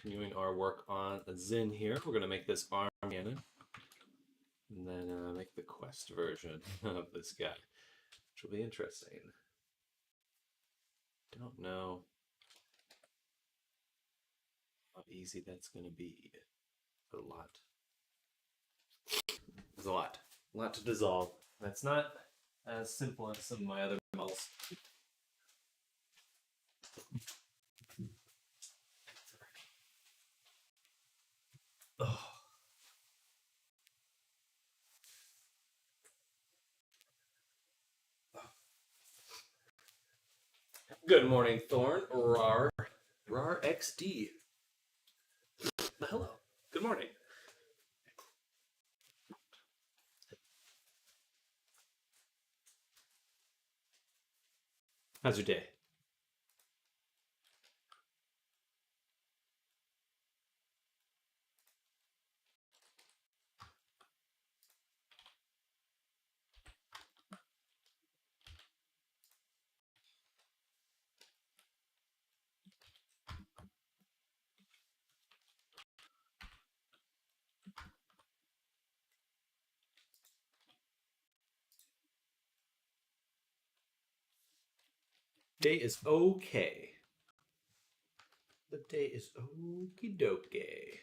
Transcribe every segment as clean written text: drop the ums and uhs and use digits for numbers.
continuing our work on Zin here. We're going to make this arm cannon. And then make the quest version of this guy, which will be interesting. Don't know how easy that's going to be. A lot. There's a lot. A lot to dissolve. That's not as simple as some of my other models. Oh. Good morning, Thorn. Rar XD. Hello. Good morning. How's your day? Day is okay. The day is okie dokie.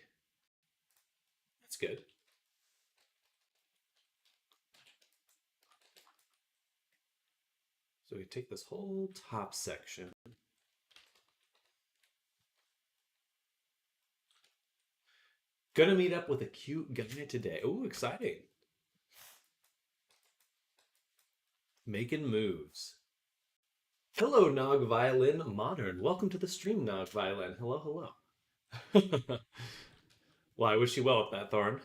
That's good. So we take this whole top section. Gonna meet up with a cute guy today. Ooh, exciting. Making moves. Hello, Nog Violin Modern. Welcome to the stream, Nog Violin. Hello, hello. Well, I wish you well with that, Thorn.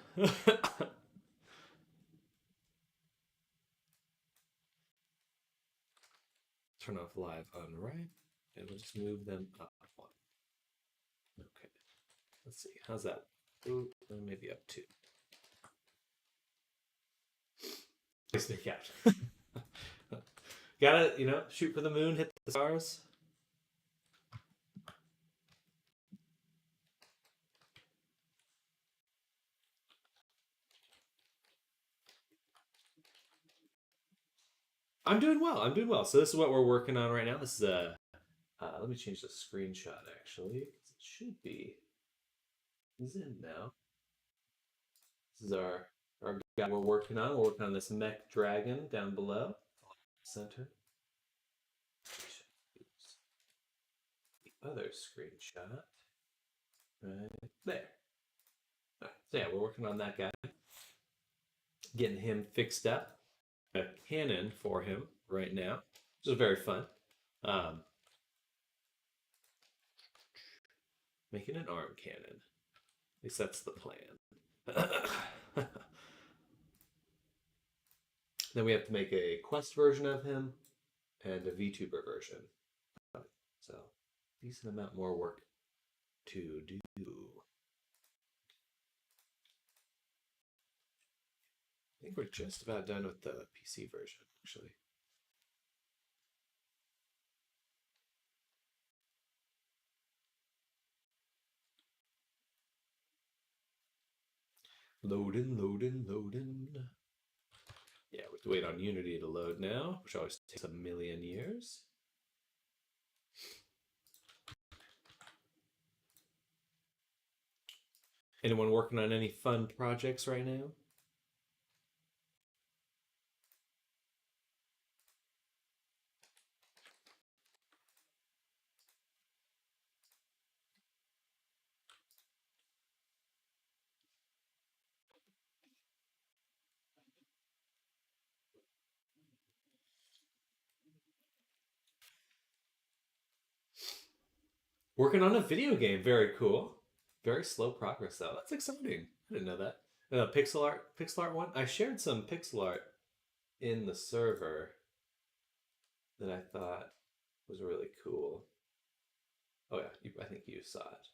Turn off live on right, and we'll just move them up one. Okay. Let's see. How's that? Ooh, maybe up two. Nice make out. Gotta, shoot for the moon, hit the stars. I'm doing well. I'm doing well. So this is what we're working on right now. This is let me change the screenshot actually. It should be Zin now. This is our guy we're working on. We're working on this mech dragon down below. Center. The other screenshot. Right there. All right, so yeah, we're working on that guy. Getting him fixed up. A cannon for him right now, which is very fun. Making an arm cannon. At least that's the plan. Then we have to make a quest version of him and a VTuber version. So, decent amount more work to do. I think we're just about done with the PC version, actually. Loading, loading, loading. Yeah, we have to wait on Unity to load now, which always takes a million years. Anyone working on any fun projects right now? Working on a video game. Very cool. Very slow progress, though. That's exciting. I didn't know that. Pixel art one. I shared some pixel art in the server that I thought was really cool. Oh yeah, I think you saw it.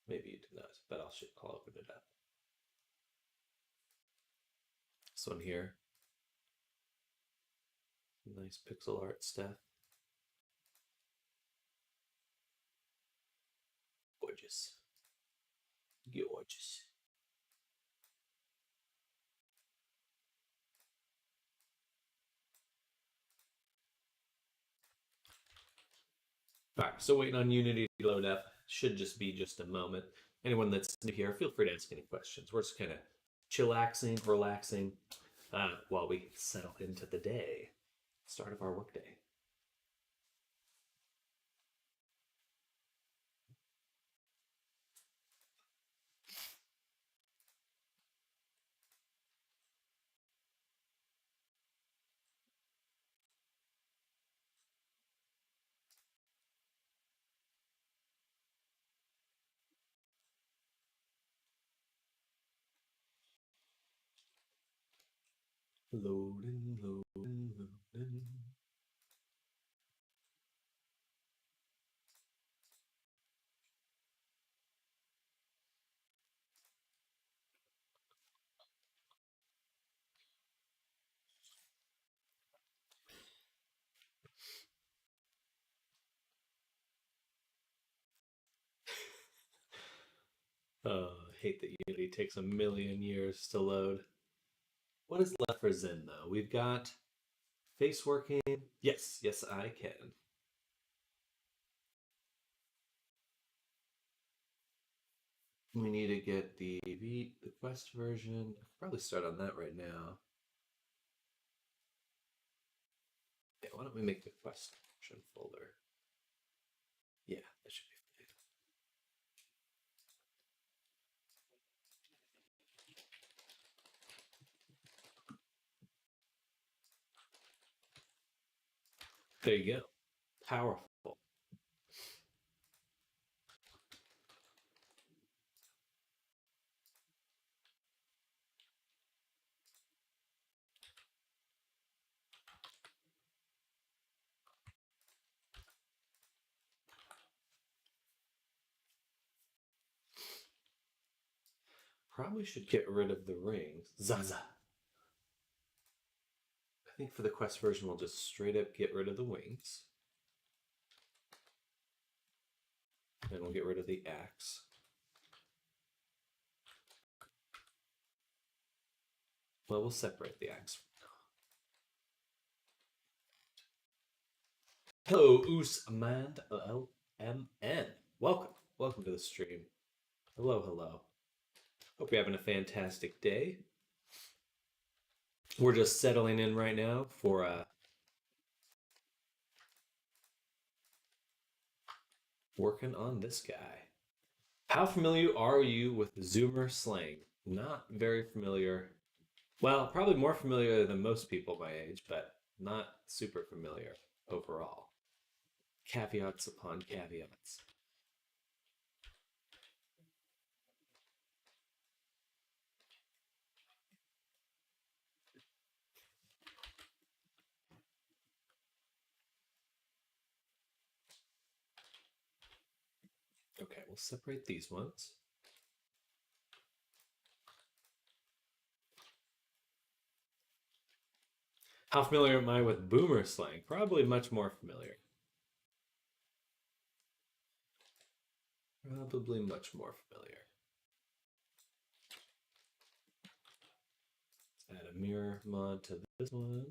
Maybe you did not, but I'll open it up. This one here. Nice pixel art stuff. Gorgeous. Gorgeous. All right, so waiting on Unity to load up. Should just be just a moment. Anyone that's new here, feel free to ask any questions. We're just kind of chillaxing, relaxing while we settle into the day, start of our workday. Loading, loading, loading. Oh, I hate that Unity takes a million years to load. What is left for Zen, though? We've got face working. Yes, yes, I can. We need to get the Quest version. I could probably start on that right now. Yeah, why don't we make the Quest version folder? Yeah, that should be fine. There you go. Powerful. Probably should get rid of the rings. Zaza. I think for the Quest version, we'll just straight up get rid of the wings. And we'll get rid of the axe. Well, we'll separate the axe. Hello, Usman LMN. Welcome. Welcome to the stream. Hello, hello. Hope you're having a fantastic day. We're just settling in right now for working on this guy. How familiar are you with Zoomer slang? Not very familiar. Well, probably more familiar than most people my age, but not super familiar overall. Caveats upon caveats. Okay, we'll separate these ones. How familiar am I with boomer slang? Probably much more familiar. Probably much more familiar. Let's add a mirror mod to this one.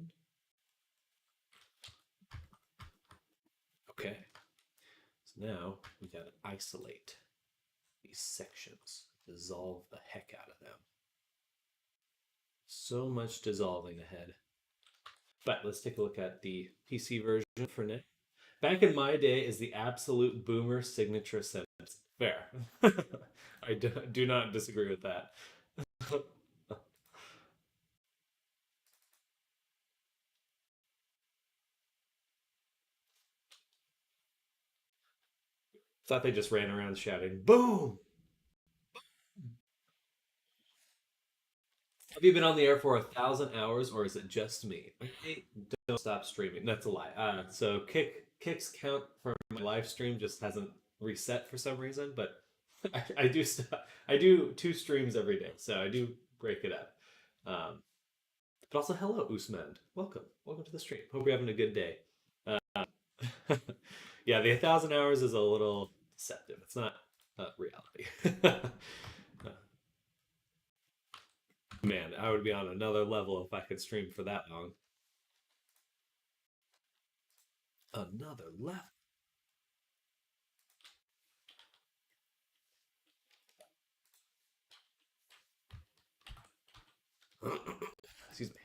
Okay. So now we gotta isolate these sections, dissolve the heck out of them. So much dissolving ahead. But let's take a look at the PC version for now. Back in my day is the absolute boomer signature sentence. Fair. I do not disagree with that. Thought they just ran around shouting, boom! Have you been on the air for 1,000 hours, or is it just me? I don't stop streaming. That's a lie. So kicks count for my live stream just hasn't reset for some reason, but I do I do 2 streams every day, so I do break it up. But also, hello, Usman. Welcome to the stream. Hope you're having a good day. Uh, yeah, the 1,000 hours is a little deceptive. It's not reality. I would be on another level if I could stream for that long. Another level. Excuse me.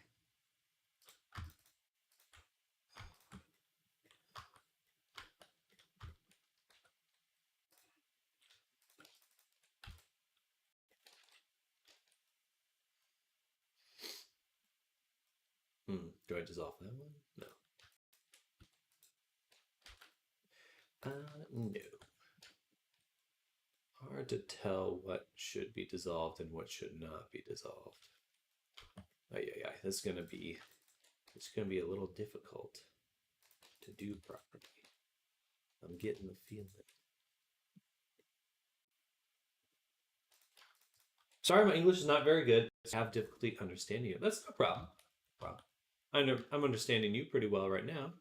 Do I dissolve that one? No. No. Hard to tell what should be dissolved and what should not be dissolved. Oh yeah. This is gonna be a little difficult to do properly. I'm getting the feeling. Sorry, my English is not very good. I have difficulty understanding you. That's no problem. Wow. I'm understanding you pretty well right now.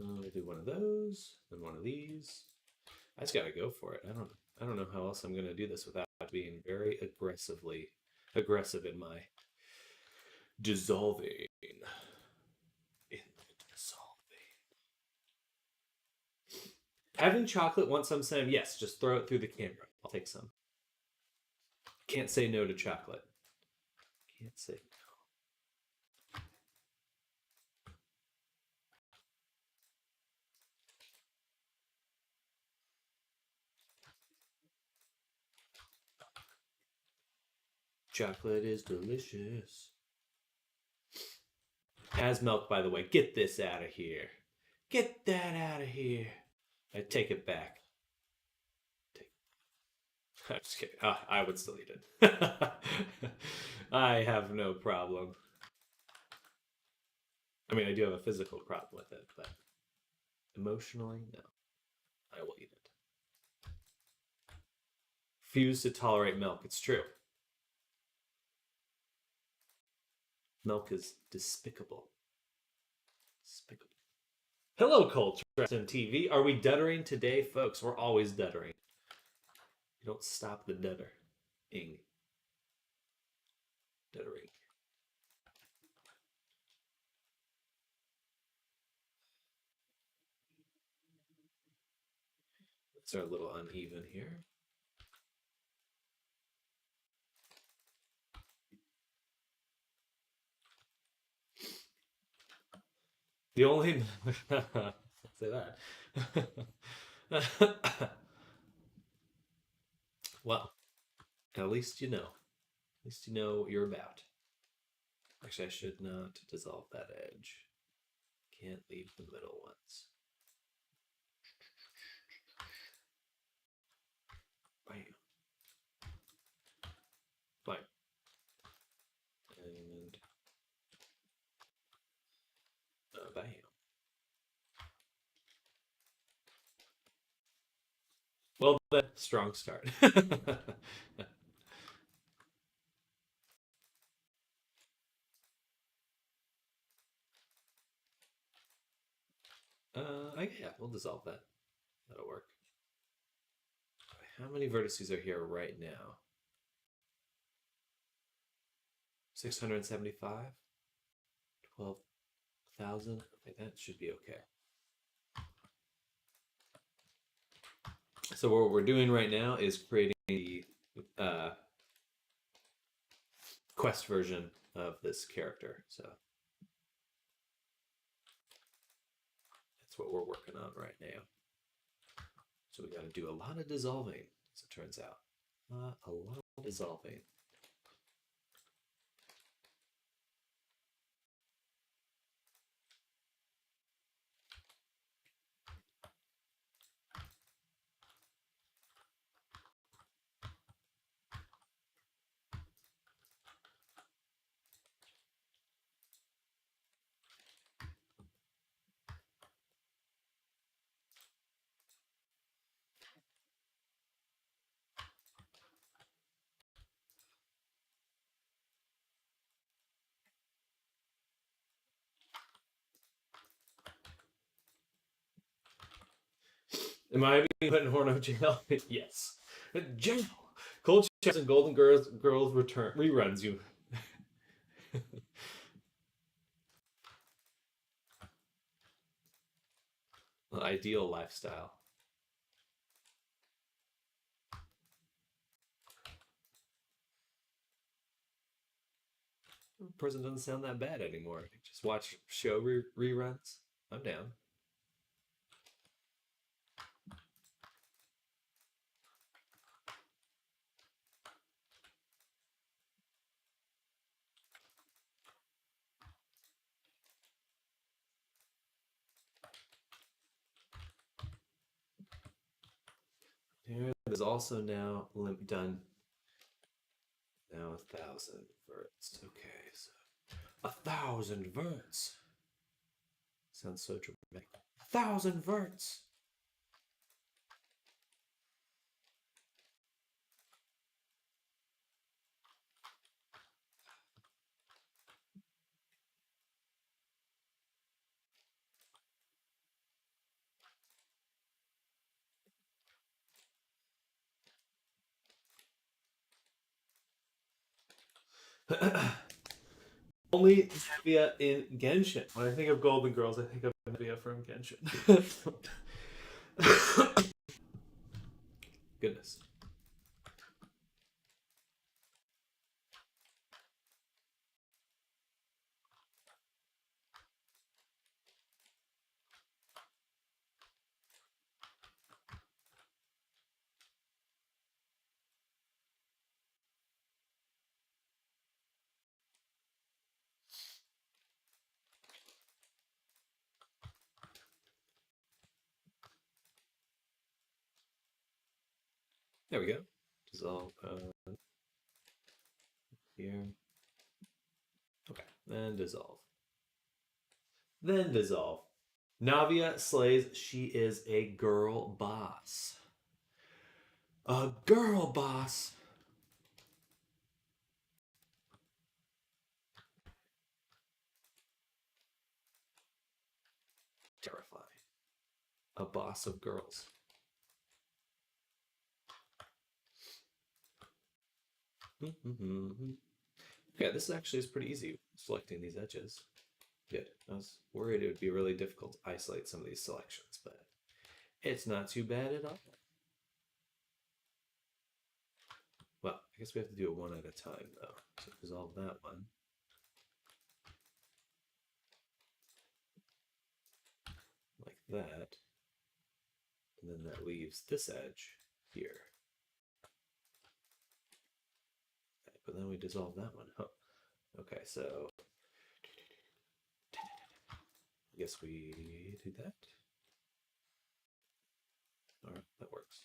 We'll do one of those, then one of these. I just gotta go for it. I don't know how else I'm gonna do this without being very aggressive in my dissolving. Having chocolate once I'm saying yes, just throw it through the camera. I'll take some. Can't say no to chocolate. Can't say no. Chocolate is delicious. Has milk, by the way. Get this out of here. Get that out of here. I take it back. I'm just kidding. I would still eat it. I have no problem. I mean, I do have a physical problem with it, but emotionally, no. I will eat it. Refuse to tolerate milk. It's true. Milk is despicable. Despicable. Hello, Culture TV. Are we duttering today, folks? We're always duttering. You don't stop the duttering. Duttering. It's a little uneven here. The only say that. Well, at least you know. At least you know what you're about. Actually, I should not dissolve that edge. Can't leave the middle ones. Bam. Bam. And bam. Well, then, strong start. Yeah, we'll dissolve that. That'll work. How many vertices are here right now? 675? 12,000? Okay, that should be okay. So what we're doing right now is creating the quest version of this character. So that's what we're working on right now. So we got to do a lot of dissolving, as it turns out. A lot of dissolving. Am I being put in Horno jail? Yes. Jail. Cold Chest and Golden Girls return reruns you. Ideal lifestyle. Prison doesn't sound that bad anymore. Just watch show reruns. I'm down. Here is also now done. Now 1,000 verts. Okay, so 1,000 verts. Sounds so dramatic. 1,000 verts. Only Navia in Genshin. When I think of Golden Girls, I think of Navia from Genshin. Goodness. There we go. Dissolve here. Okay, then dissolve. Then dissolve. Navia slays. She is a girl boss. A girl boss. Terrifying. A boss of girls. Okay, this actually is pretty easy selecting these edges. Good. I was worried it would be really difficult to isolate some of these selections, but it's not too bad at all. Well, I guess we have to do it one at a time, though. So dissolve that one. Like that. And then that leaves this edge here. Okay, but then we dissolve that one. Huh. Okay, so I guess we do that. All right, that works.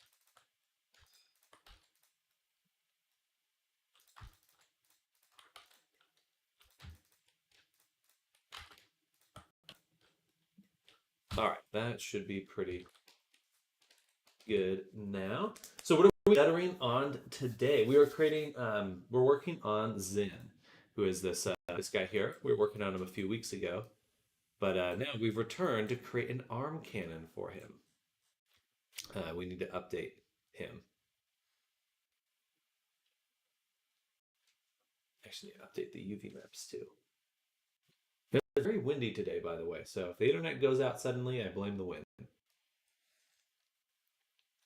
All right, that should be pretty good now. So what are we bettering on today? We are creating, we're working on Zin, who is this guy here. We were working on him a few weeks ago, but now we've returned to create an arm cannon for him. We need to update him. Actually, update the UV maps too. It's very windy today, by the way, so if the internet goes out suddenly, I blame the wind.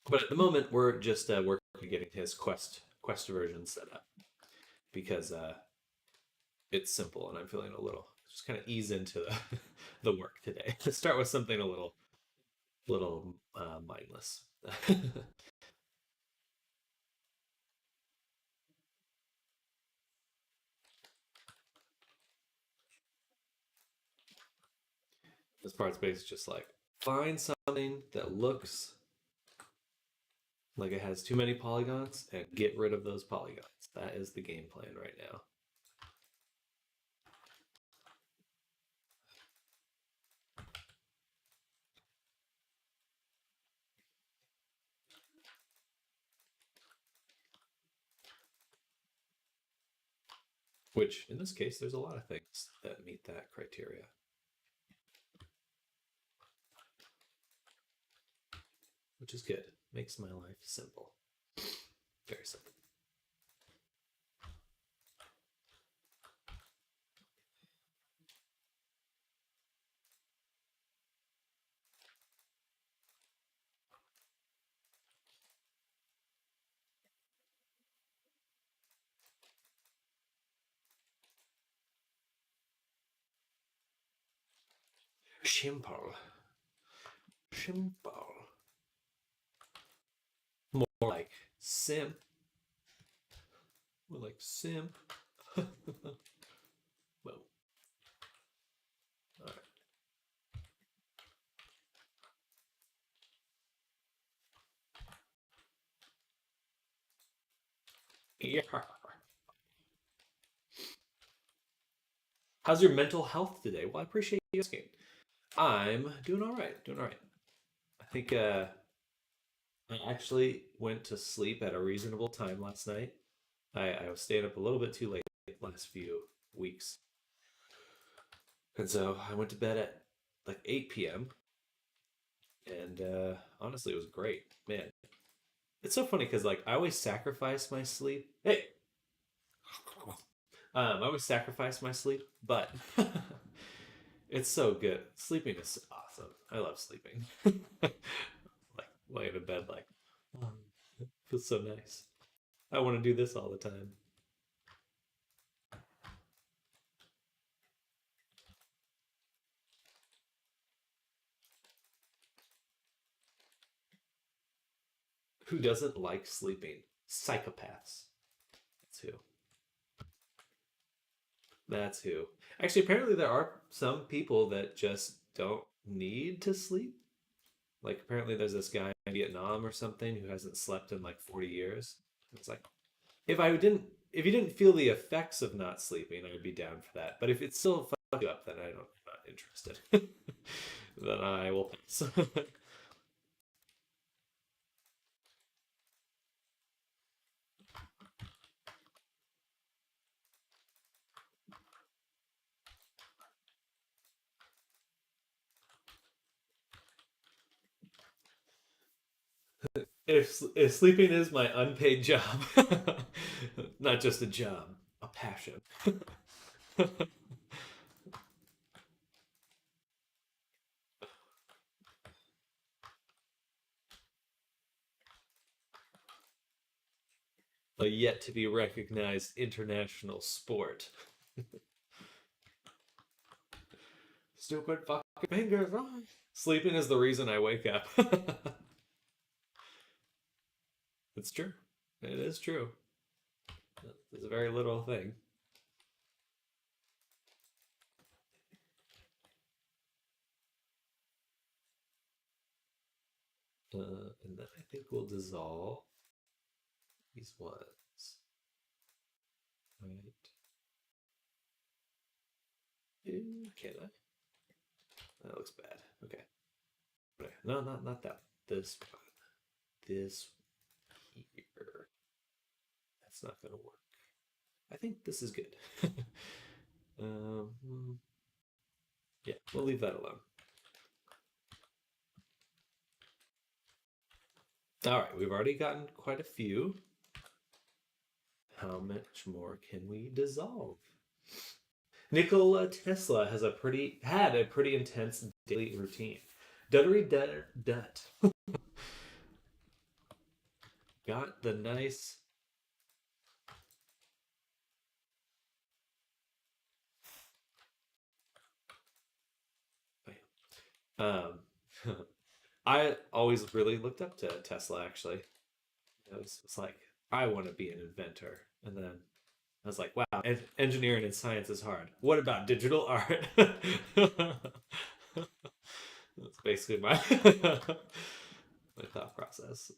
But at the moment, we're just working on getting his quest version set up because it's simple, and I'm feeling a little just kind of ease into the work today. Let's start with something a little mindless. This part's basically just like find something that looks like it has too many polygons and get rid of those polygons. That is the game plan right now. Which, in this case, there's a lot of things that meet that criteria. which is good. Makes my life simple. Very simple. Simple. Simple. More like simp. More like simp. Whoa. All right. Yeah. How's your mental health today? Well, I appreciate you asking. I'm doing all right. Doing all right. I think I actually went to sleep at a reasonable time last night. I was staying up a little bit too late last few weeks. And so I went to bed at like 8 p.m. And honestly, it was great. Man, it's so funny because like I always sacrifice my sleep. Hey, I always sacrifice my sleep, but it's so good. Sleeping is awesome. I love sleeping. Like laying in bed, like it feels so nice. I want to do this all the time. Who doesn't like sleeping? Psychopaths. That's who. That's who. Actually, apparently there are some people that just don't need to sleep. Like apparently there's this guy in Vietnam or something who hasn't slept in like 40 years. It's like if you didn't feel the effects of not sleeping, I would be down for that. But if it still fucks you up, then I'm not interested. Then I will pass. If sleeping is my unpaid job, not just a job, a passion. A yet to be recognized international sport. Stupid fucking fingers. Sleeping is the reason I wake up. It's true. It is true. It's a very little thing. And then I think we'll dissolve these ones. Right. Can I? That looks bad. Okay. No, not that. This one. This here. That's not gonna work. I think this is good. um, yeah, we'll leave that alone. All right, we've already gotten quite a few. How much more can we dissolve? Nikola Tesla had a pretty intense daily routine. Duttery dut. Got the nice. Um, I always really looked up to Tesla. Actually, it's like I want to be an inventor, and then I was like, wow, engineering and science is hard. What about digital art? That's basically my my thought process.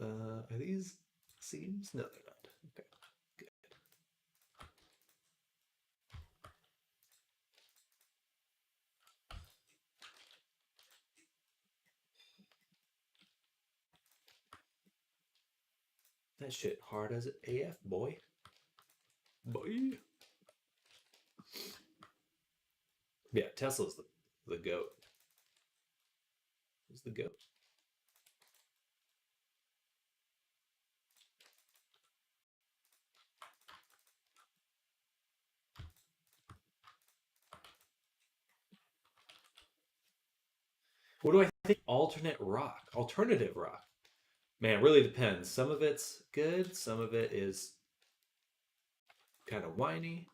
Are these seams? No, they're not. Okay, good. That shit hard as AF, boy. Boy. Yeah, Tesla's the goat. Who's the goat? What do I think? Alternate rock, alternative rock. Man, really depends. Some of it's good. Some of it is kind of whiny.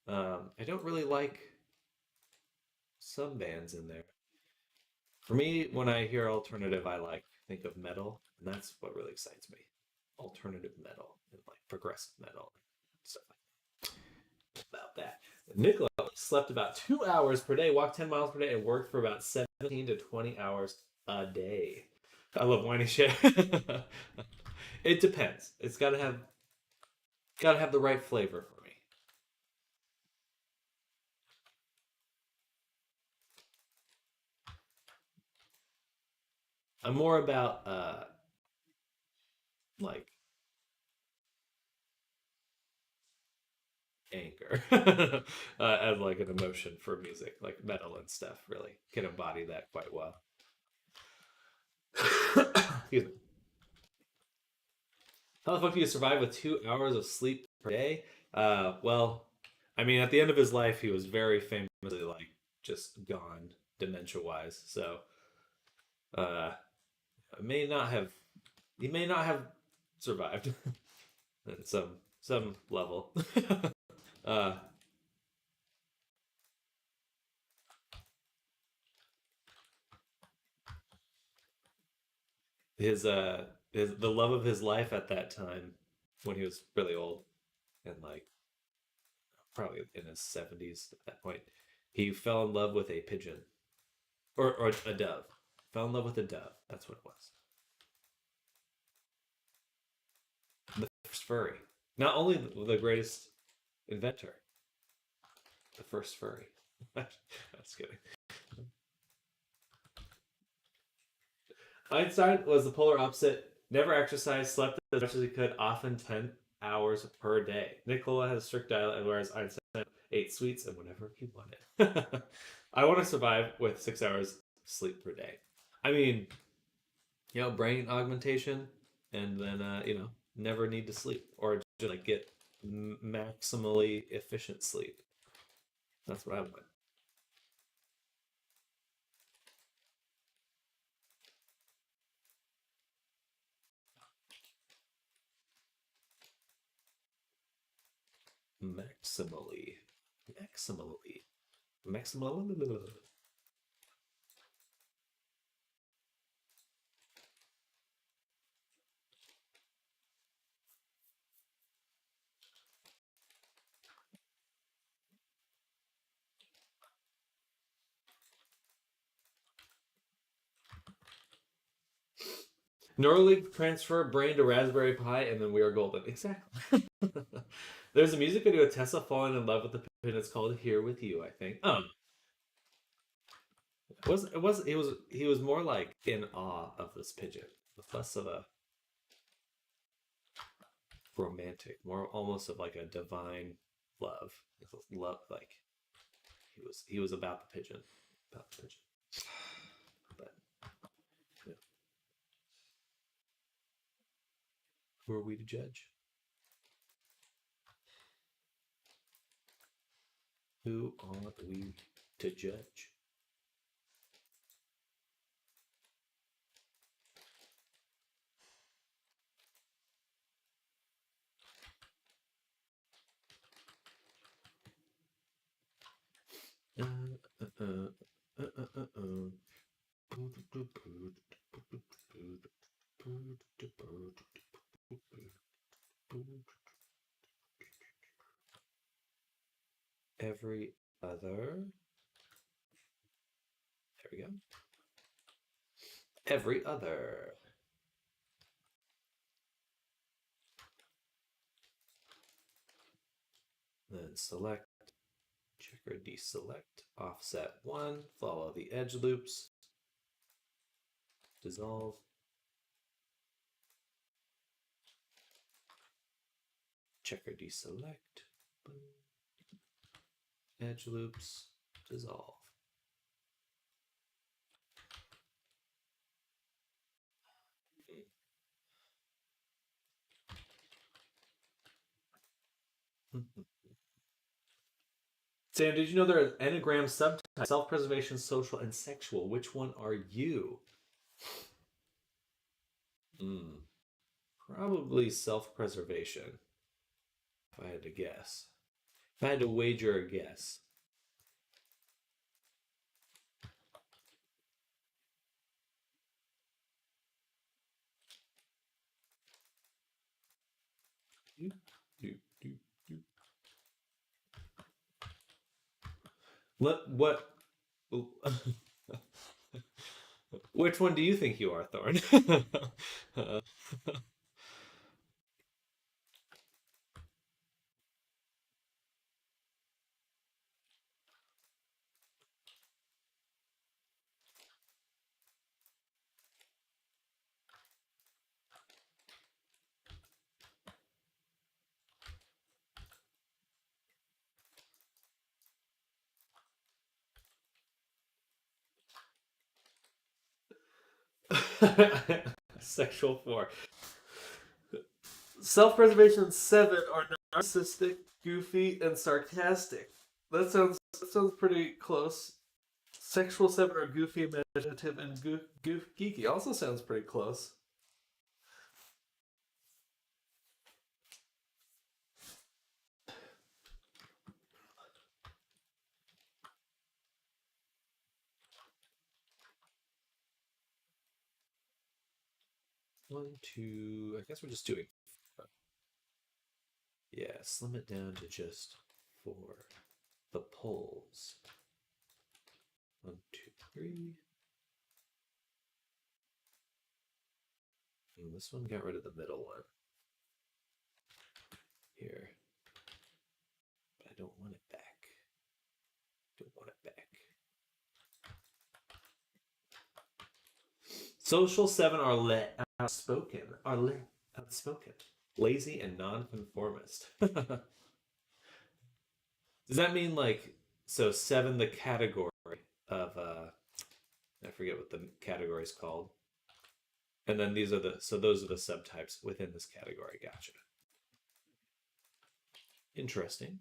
I don't really like some bands in there. For me, when I hear alternative, I like think of metal, and that's what really excites me. Alternative metal and like progressive metal stuff like about that. Nicola slept about 2 hours per day, walked 10 miles per day, and worked for about 17 to 20 hours a day. I love whiny shit. It depends. It's gotta have the right flavor for me. I'm more about like anger as like an emotion for music, like metal and stuff. Really can embody that quite well. Excuse me. How the fuck do you survive with 2 hours of sleep per day? Well, I mean, at the end of his life, he was very famously like just gone dementia wise. So, uh, may not have he may not have survived at some level. uh, his the love of his life at that time when he was really old and like probably in his 70s at that point, he fell in love with a pigeon or a dove. Fell in love with a dove. That's what it was. The first furry. Not only the greatest inventor, the first furry. That's kidding. Einstein was the polar opposite. Never exercised, slept as much as he could, often 10 hours per day. Nikola has a strict diet, whereas Einstein ate sweets and whatever he wanted. I want to survive with 6 hours sleep per day. I mean, brain augmentation, and then never need to sleep or just like get maximally efficient sleep. That's what I want. Maximally, maximally, maximally. Neuralink transfer brain to Raspberry Pi, and then we are golden. Exactly. There's a music video of Tessa falling in love with the pigeon. It's called "Here with You," I think. He was more like in awe of this pigeon, with less of a romantic, more almost of like a divine love. Love, like he was about the pigeon, about the pigeon. But yeah, who are we to judge? Who are we to judge? Uh, uh, uh, uh, uh, uh, uh. Every other. There we go. Every other. Then select, checker deselect, offset 1, follow the edge loops, dissolve, checker deselect, edge loops, dissolve. Sam, did you know there are Enneagram subtypes: self-preservation, social, and sexual? Which one are you? Hmm. Probably self-preservation, if I had to guess. If I had to wager a guess. Do, do, do, do. What? Which one do you think you are, Thorn? Sexual 4. Self-preservation 7 are narcissistic, goofy, and sarcastic. That sounds pretty close. Sexual 7 are goofy, imaginative, and geeky. Also sounds pretty close. One, two. I guess we're just doing. Yeah, slim it down to just 4. The poles. 1, 2, 3. And this one got rid of the middle one. Here. But I don't want it back. Don't want it back. Social 7 are outspoken, lazy, and nonconformist. Does that mean like so 7 the category of I forget what the category is called. And then those are the subtypes within this category. Gotcha. Interesting.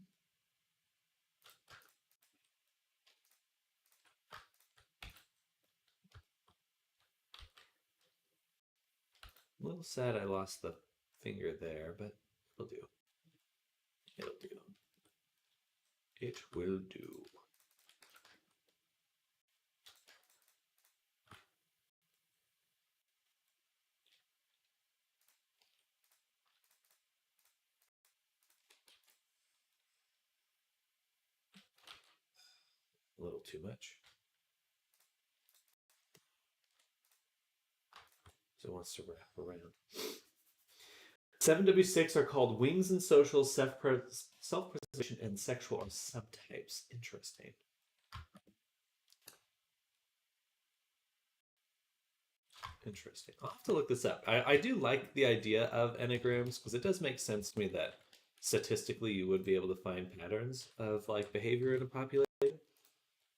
A little sad I lost the finger there, but it'll do. It'll do. It will do. A little too much. So it wants to wrap around. 7W6 are called wings and social, self-preservation, and sexual are subtypes. Interesting. Interesting. I'll have to look this up. I do like the idea of enneagrams because it does make sense to me that statistically you would be able to find patterns of like behavior in a population.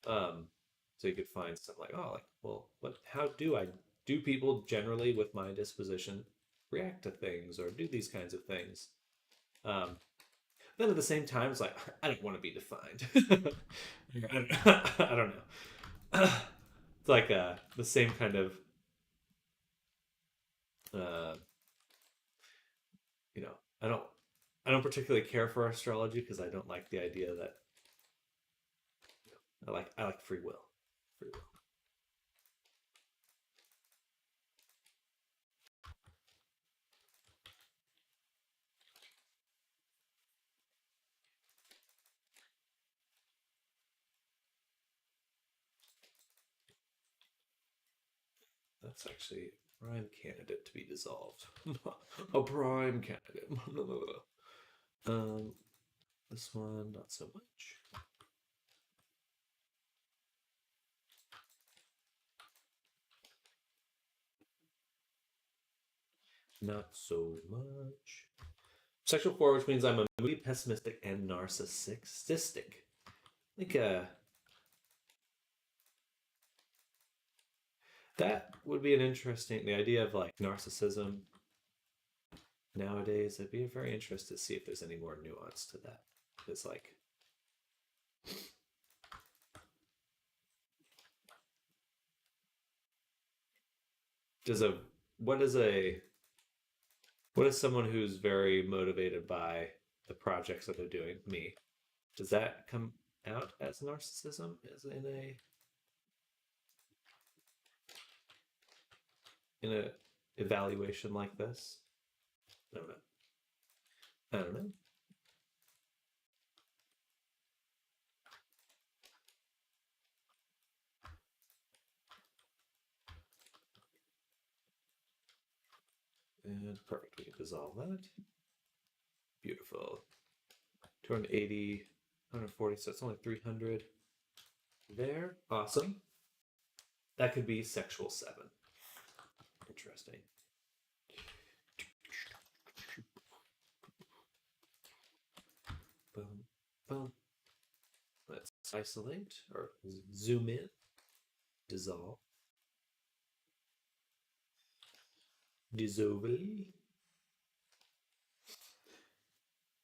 So you could find something like, oh, like, well, how do people generally with my disposition react to things or do these kinds of things? Then at the same time, it's like, I don't want to be defined. I don't know. It's like the same kind of, uh, you know, I don't particularly care for astrology because I don't like the idea that I like free will. Free will. That's actually a prime candidate to be dissolved. A prime candidate. This one not so much. Not so much. Sexual 4, which means I'm a moody, pessimistic, and narcissistic. I think That would be an interesting, the idea of like narcissism nowadays. I'd be very interested to see if there's any more nuance to that. It's like, does a, what is a, what is someone who's very motivated by the projects that they're doing, me, does that come out as narcissism, as in a evaluation like this? I don't know. I don't know. And perfect. We can dissolve that. Beautiful. 280, 140, so it's only 300 there. Awesome. That could be sexual 7. Interesting. Boom, boom. Let's isolate or zoom in, dissolve, dissolve.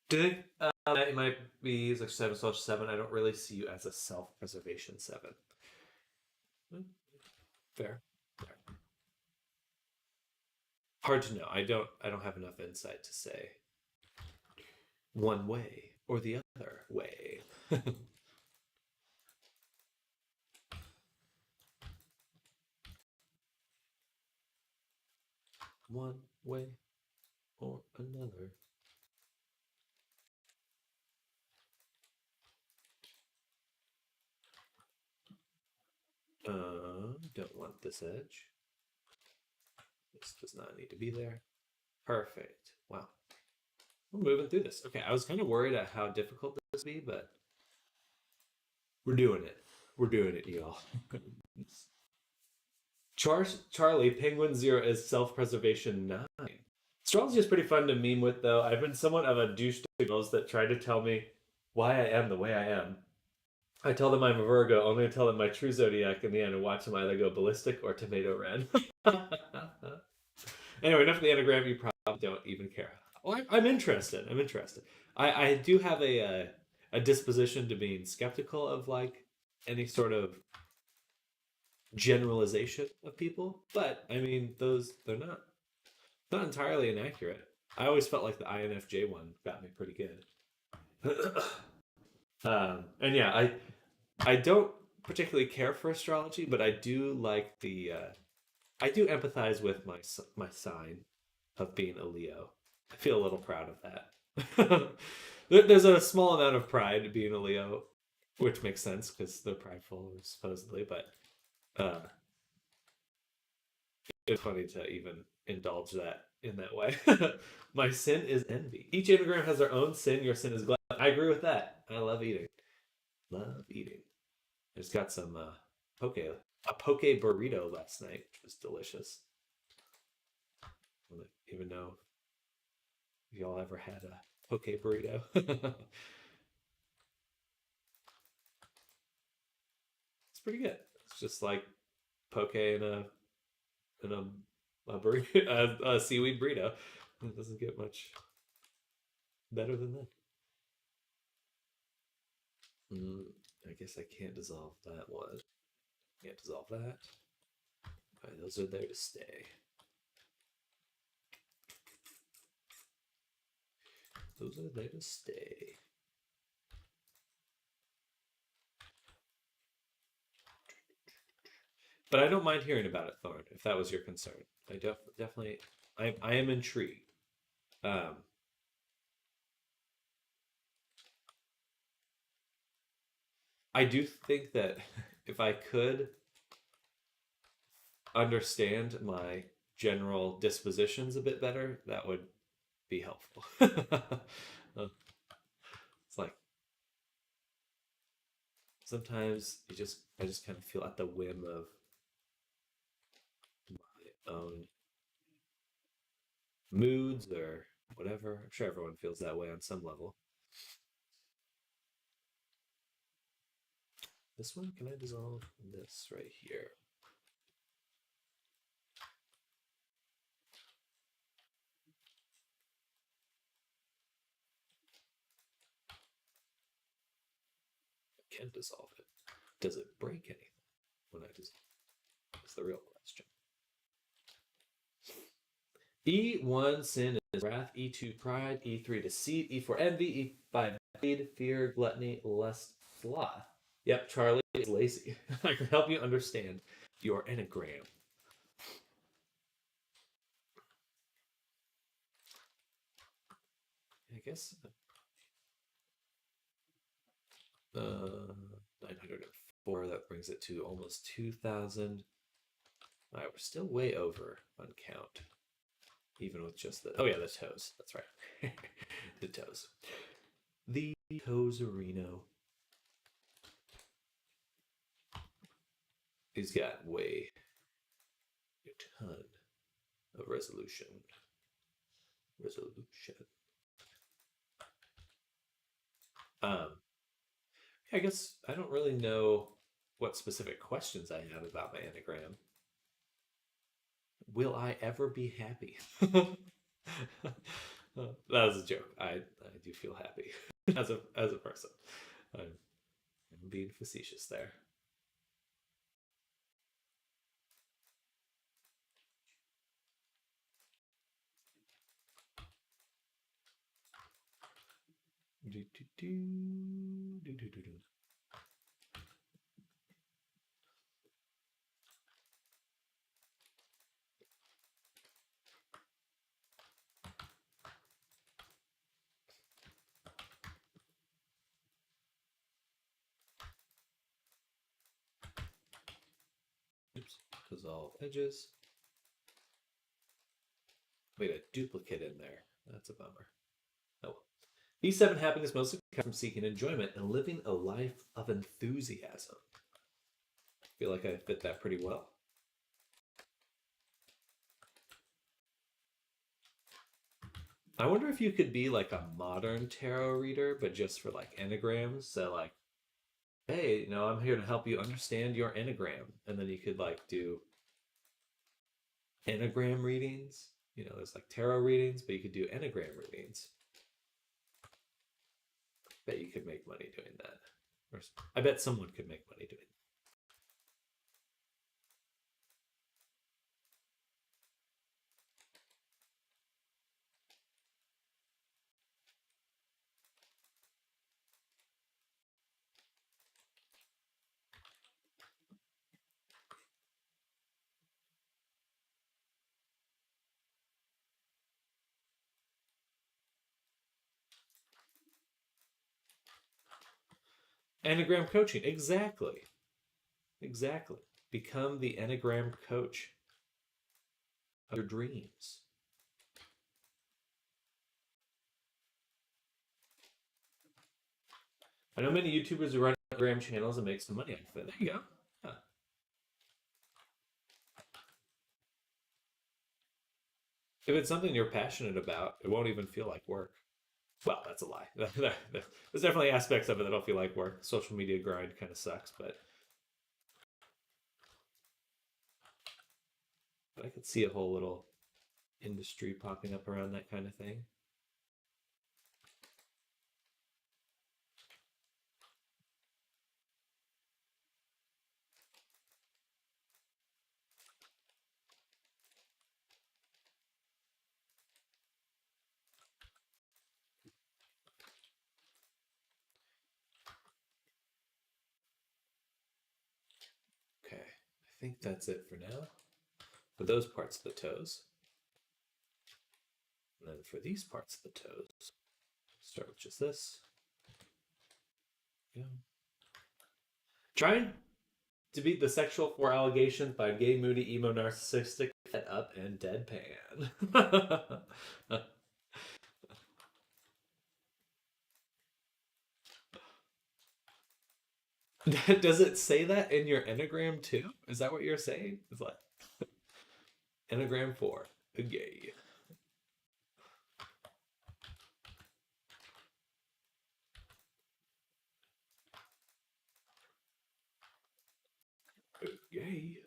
Do you think it might be like 7/7? I don't really see you as a self-preservation 7. Fair. Fair. Hard to know. I don't have enough insight to say one way or the other way. One way or another. Don't want this edge. This does not need to be there. Perfect. Wow. We're moving through this. Okay, I was kind of worried at how difficult this would be, but we're doing it. We're doing it, y'all. Charlie, Penguin Zero is self-preservation 9. Astrology is pretty fun to meme with, though. I've been somewhat of a douche to girls that try to tell me why I am the way I am. I tell them I'm a Virgo, only to tell them my true zodiac in the end and watch them either go ballistic or tomato red. Anyway, enough of the Enneagram. You probably don't even care. Well, I'm interested. I'm interested. I do have a disposition to being skeptical of like any sort of generalization of people, but I mean they're not entirely inaccurate. I always felt like the INFJ one got me pretty good. And yeah, I don't particularly care for astrology, but I do like the I do empathize with my sign of being a Leo. I feel a little proud of that. There's a small amount of pride being a Leo, which makes sense because they're prideful, supposedly. But it's funny to even indulge that in that way. My sin is envy. Each enneagram has their own sin. Your sin is gluttony. I agree with that. I love eating. Love eating. I just got some a poke burrito last night, which was delicious. I don't even know if y'all ever had a poke burrito. It's pretty good. It's just like poke in a burrito, a seaweed burrito. It doesn't get much better than that. I guess I can't dissolve that one. Can't dissolve that. All right, those are there to stay. Those are there to stay. But I don't mind hearing about it, Thorn, if that was your concern. I definitely, I am intrigued. Um, I do think that if I could understand my general dispositions a bit better, that would be helpful. It's like sometimes I just kind of feel at the whim of my own moods or whatever. I'm sure everyone feels that way on some level. This one, can I dissolve this right here? can dissolve it. Does it break anything when I dissolve? That's the real question. E1 sin is wrath, E2 pride, E3 deceit, E4 envy, E5 greed, fear, gluttony, lust, sloth. Yep, Charlie is lazy. I can help you understand your enneagram. I guess 904, that brings it to almost 2,000. All right, we're still way over on count, even with just the, oh yeah, the toes. That's right. The toes. The Toesarino. He's got way a ton of resolution. I guess I don't really know what specific questions I have about my enneagram. Will I ever be happy? That was a joke. I do feel happy as a person. I'm being facetious there. Oops, dissolve edges. Wait, a duplicate in there. That's a bummer. Oh well. E7 happiness mostly comes from seeking enjoyment and living a life of enthusiasm. I feel like I fit that pretty well. I wonder if you could be like a modern tarot reader, but just for like enneagrams. So like, hey, I'm here to help you understand your enneagram. And then you could like do enneagram readings. There's like tarot readings, but you could do enneagram readings. I bet you could make money doing that. Or I bet someone could make money doing that. Enneagram coaching. Exactly. Become the enneagram coach of your dreams. I know many YouTubers who run enneagram channels and make some money off it. There you go. Yeah. If it's something you're passionate about, it won't even feel like work. Well, that's a lie. There's definitely aspects of it that don't feel like work. Social media grind kind of sucks, but I could see a whole little industry popping up around that kind of thing. Okay, I think that's it for now. For those parts of the toes. And then for these parts of the toes, start with just this. Yeah. Trying to beat the sexual 4 allegations by gay, moody, emo, narcissistic, fed up, and deadpan. Does it say that in your Enneagram too? Is that what you're saying? It's like Enneagram 4, a gay. A gay. Yeah.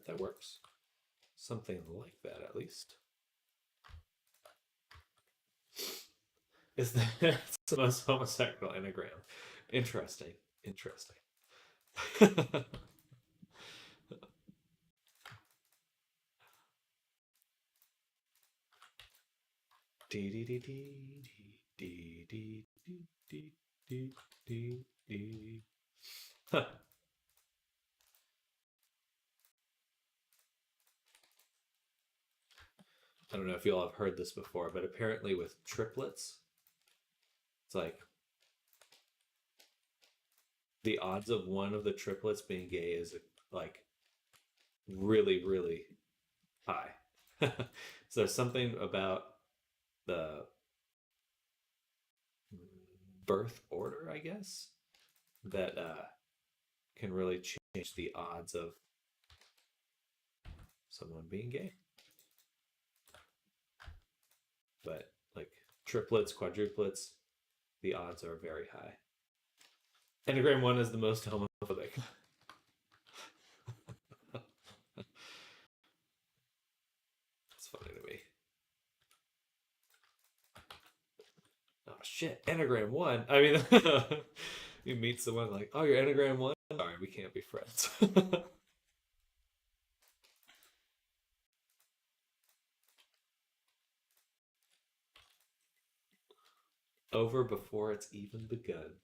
that works. Something like that, at least. Is that the most homosexual anagram? Interesting. Interesting. Dee dee dee dee dee dee dee dee dee dee. Huh. I don't know if you all have heard this before, but apparently with triplets, it's like the odds of one of the triplets being gay is like really, really high. So there's something about the birth order, I guess, that can really change the odds of someone being gay. But like triplets, quadruplets, the odds are very high. Enneagram 1 is the most homophobic. It's funny to me. Oh shit, Enneagram 1. I mean, you meet someone like, oh, you're Enneagram 1? Sorry, we can't be friends. Over before it's even begun.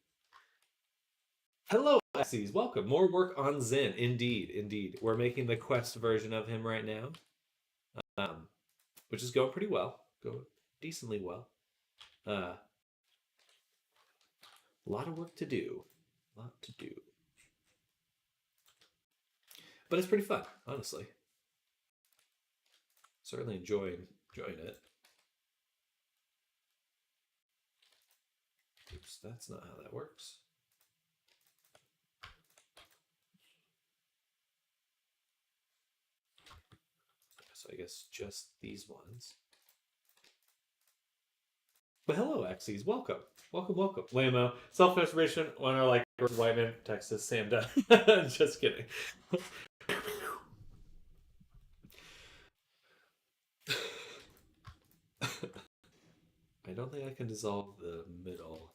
Hello, Xyz. Welcome. More work on Zen. Indeed, indeed. We're making the Quest version of him right now, which is going pretty well. Going decently well. A lot of work to do. A lot to do. But it's pretty fun, honestly. Certainly enjoying it. Oops, that's not how that works. So I guess just these ones. But hello, Xyz. Welcome. Welcome, welcome. Lamo. Self-inspiration, one are like Whiteman, Texas, Sam Dunn. Just kidding. I don't think I can dissolve the middle.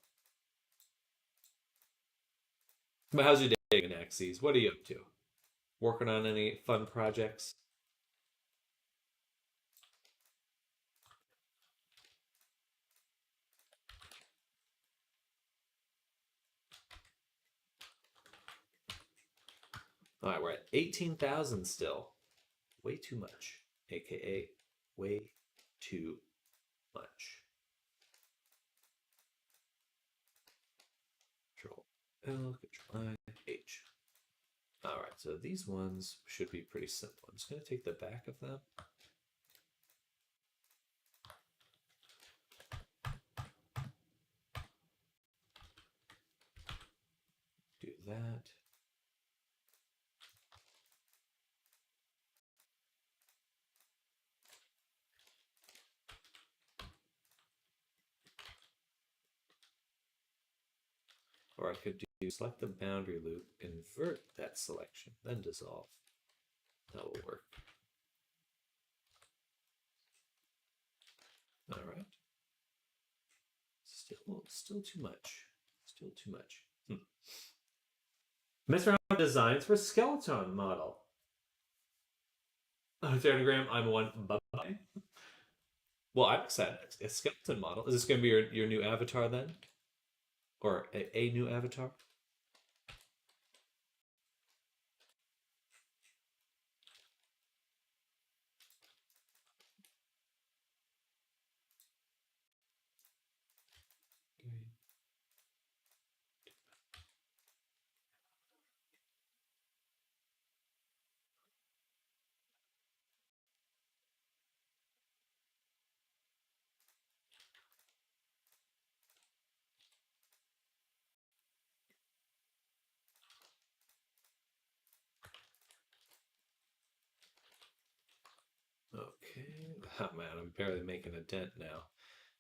But how's your day going, Xyz? What are you up to? Working on any fun projects? All right, we're at 18,000 still. Way too much, aka way too much. Control L, Control I, H. All right, so these ones should be pretty simple. I'm just going to take the back of them. Do that. Or I could do select the boundary loop, invert that selection, then dissolve. That will work. All right. Still too much. Still too much. Mr. Designs for skeleton model. Anagram, I'm one. Bye-bye. Well, I'm excited. A skeleton model. Is this going to be your new avatar then? Or a new avatar? Okay. Oh man, I'm barely making a dent now.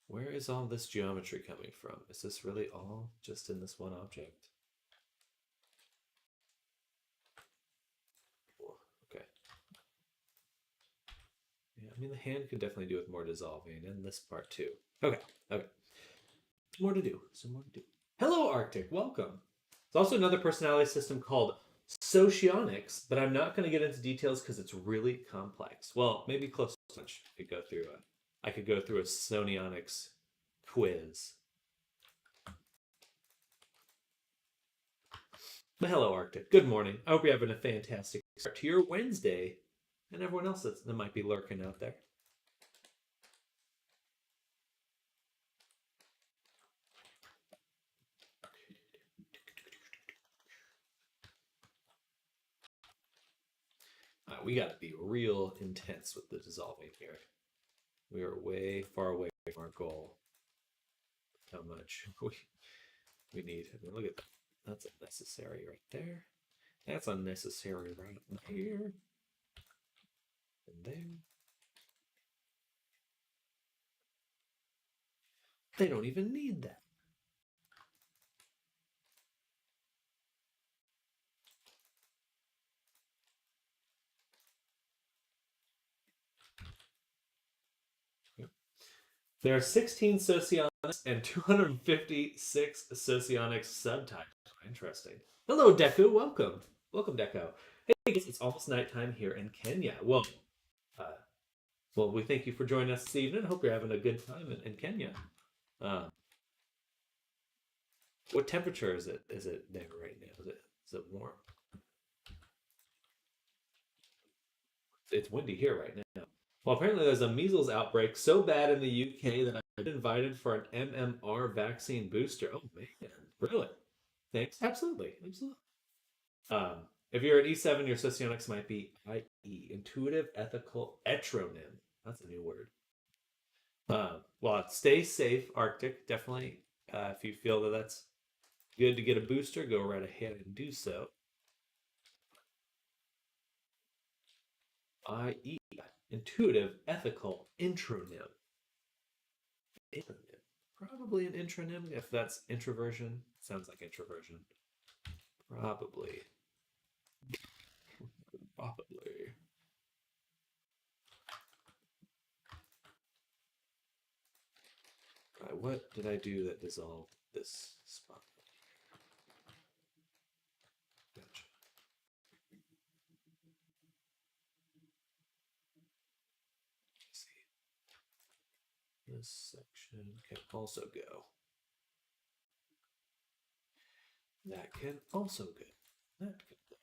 Where is all this geometry coming from? Is this really all just in this one object? Okay. I mean, the hand could definitely do with more dissolving, and this part too. Okay, okay. More to do. Some more to do. Hello, Arctic. Welcome. There's also another personality system called Socionics, but I'm not going to get into details because it's really complex. Well, maybe close to much. I could go through a Sonionics quiz. But hello, Arctic. Good morning. I hope you're having a fantastic start to your Wednesday, and everyone else that might be lurking out there. We got to be real intense with the dissolving here. We are way far away from our goal. How much we need. I mean, look at that. That's unnecessary right there. That's unnecessary right here. And there. They don't even need that. There are 16 socionics and 256 socionic subtypes. Interesting. Hello, Deku. Welcome. Welcome, Deku. Hey, it's almost nighttime here in Kenya. Well, we thank you for joining us this evening. I hope you're having a good time in Kenya. What temperature is it? Is it there right now? Is it warm? It's windy here right now. Well, apparently there's a measles outbreak so bad in the UK that I've been invited for an MMR vaccine booster. Oh man, really? Thanks. Absolutely, absolutely. If you're an E7, your socionics might be IE, intuitive ethical etronym. That's a new word. Well, stay safe, Arctic. Definitely, if you feel that that's good to get a booster, go right ahead and do so. IE, intuitive ethical intronym. Probably an intronym, if that's introversion. Sounds like introversion. Probably. Probably. All right, what did I do that dissolved this spot? Gotcha. Let's see. This section can also go. That can also go. That can go.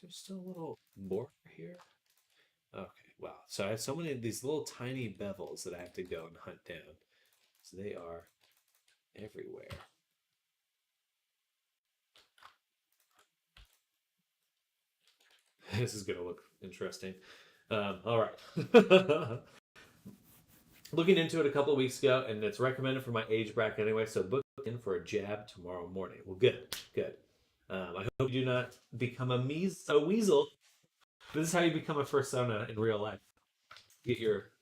There's still a little border here. Okay, wow. So I have so many of these little tiny bevels that I have to go and hunt down. So they are everywhere. This is going to look interesting. All right. Looking into it a couple of weeks ago, and it's recommended for my age bracket anyway, so book in for a jab tomorrow morning. Well, good, good. I hope you do not become a weasel. This is how you become a fursona in real life. Get your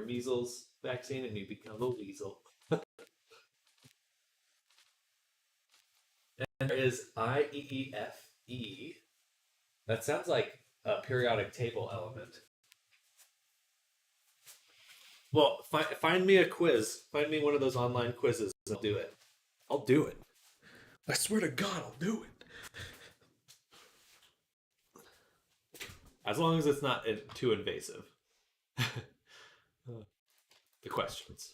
measles vaccine, and you become a weasel. And there is IEEFE. That sounds like a periodic table element. Well, find me a quiz. Find me one of those online quizzes. I'll do it. I'll do it. I swear to God, I'll do it. As long as it's not too invasive. The questions.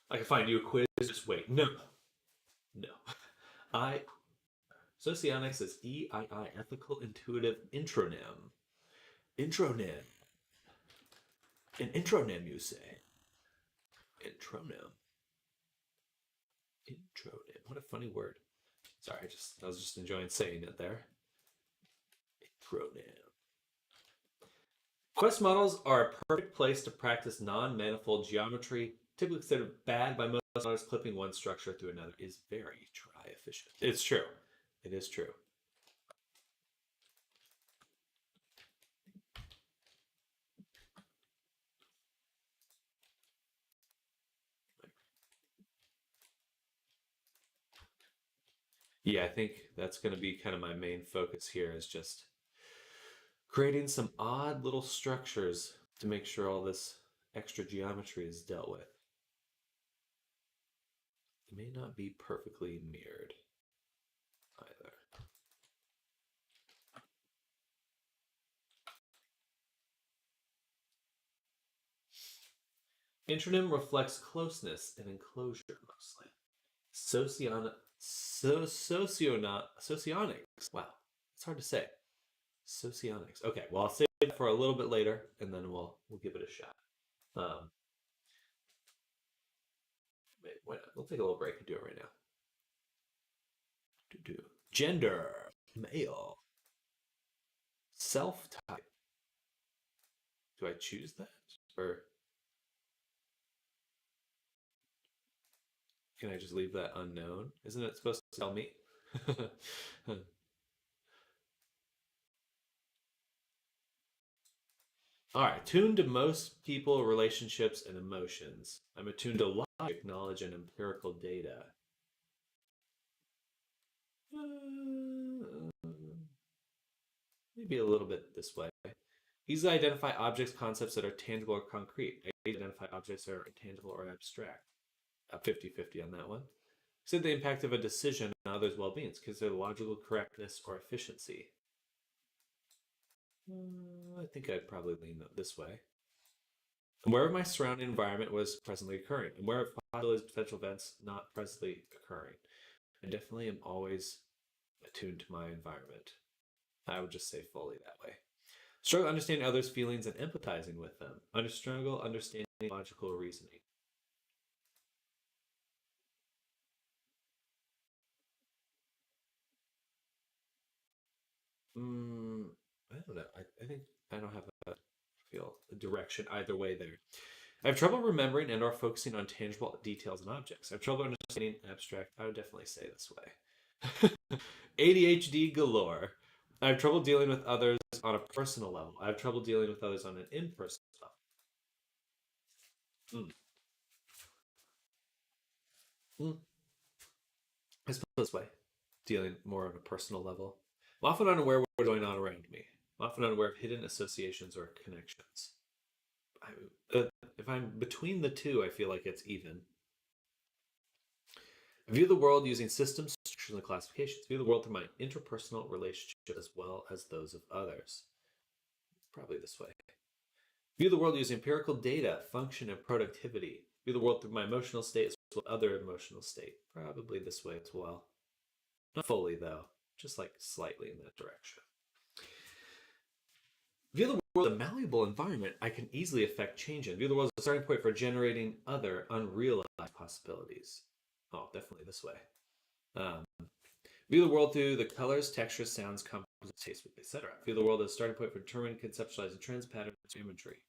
I can find you a quiz. Just wait. No. No. Socionics is EII, ethical intuitive intronym. Intronym. An intronym, you say? Intronym. Intronym. What a funny word. Sorry, I was just enjoying saying it there. Intronym. Quest models are a perfect place to practice non-manifold geometry. Typically considered bad by most others, clipping one structure through another is very try efficient. It's true. It is true. Yeah, I think that's going to be kind of my main focus here is just creating some odd little structures to make sure all this extra geometry is dealt with. It may not be perfectly mirrored either. Intronym reflects closeness and enclosure mostly. Socionics. Wow, it's hard to say. Socionics. Okay, well I'll save it for a little bit later, and then we'll give it a shot. Um, we'll take a little break and do it right now. Gender, male. Self type. Do I choose that, or can I just leave that unknown? Isn't it supposed to tell me? All right, attuned to most people, relationships, and emotions. I'm attuned to logic, knowledge, and empirical data. Maybe a little bit this way. Easily identify objects, concepts that are tangible or concrete. I identify objects that are intangible or abstract. 50-50 on that one. Consider the impact of a decision on others' well-being. Consider logical correctness or efficiency. I think I'd probably lean this way. Aware of my surrounding environment was presently occurring. Aware of possibilities, potential events not presently occurring. I definitely am always attuned to my environment. I would just say fully that way. Struggle understanding others' feelings and empathizing with them. Struggle understanding logical reasoning. I don't know. I think I don't have a direction either way there. I have trouble remembering and or focusing on tangible details and objects. I have trouble understanding abstract. I would definitely say this way. ADHD galore. I have trouble dealing with others on a personal level. I have trouble dealing with others on an in-person level. I suppose this way, dealing more on a personal level. I'm often unaware of what's going on around me. I'm often unaware of hidden associations or connections. If I'm between the two, I feel like it's even. I view the world using systems, structures, and classifications. I view the world through my interpersonal relationships as well as those of others. Probably this way. I view the world using empirical data, function, and productivity. I view the world through my emotional state as well as other emotional state. Probably this way as well. Not fully, though. Just like slightly in that direction. View the world as a malleable environment I can easily affect change in. View the world as a starting point for generating other unrealized possibilities. Oh, definitely this way. View the world through the colors, textures, sounds, composites, taste, etc. View the world as a starting point for determining, conceptualizing trends, patterns, imagery.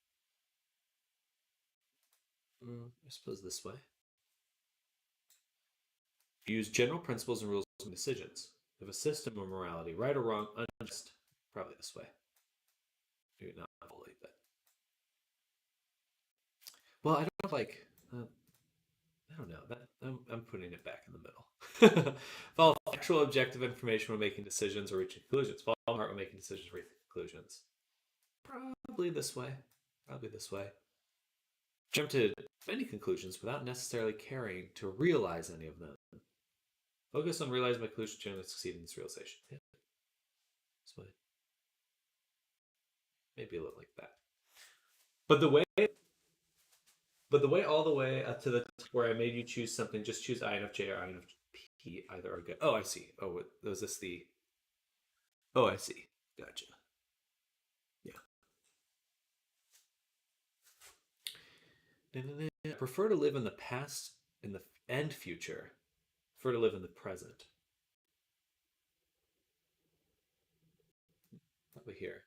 I suppose this way. Use general principles and rules in decisions. Of a system of morality, right or wrong, unjust. Probably this way. Maybe not fully, but well, I don't have like I don't know. That I'm putting it back in the middle. Follow factual, objective information when making decisions or reaching conclusions. Follow heart when making decisions or reaching conclusions. Probably this way. Probably this way. Jump to any conclusions without necessarily caring to realize any of them. Focus on realizing my conclusion generally succeed in this realization. Yeah. This way. Maybe a little like that. But the way all the way up to the where I made you choose something, just choose INFJ or INFP, either are good. Oh, I see. Oh, was this the? Oh, I see. Gotcha. Yeah. I prefer to live in the past, in the and future. I prefer to live in the present. Probably here.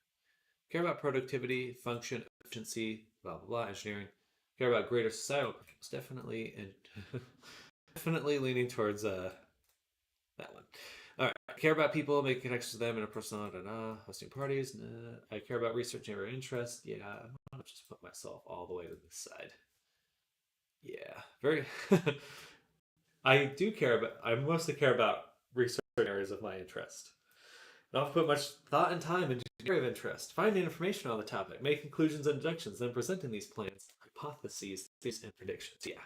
Care about productivity, function, efficiency, blah blah blah, engineering. Care about greater societal purpose. Definitely, and definitely leaning towards that one. All right. I care about people, making connections with them in a personal, hosting parties. Nah. I care about research and area interest. Yeah, I'm gonna just put myself all the way to this side. Yeah, very. I do care about. I mostly care about research certain areas of my interest. I don't have to put much thought and time into the area of interest, finding information on the topic, make conclusions and deductions, then presenting these plans, hypotheses, theories, and predictions. Yeah.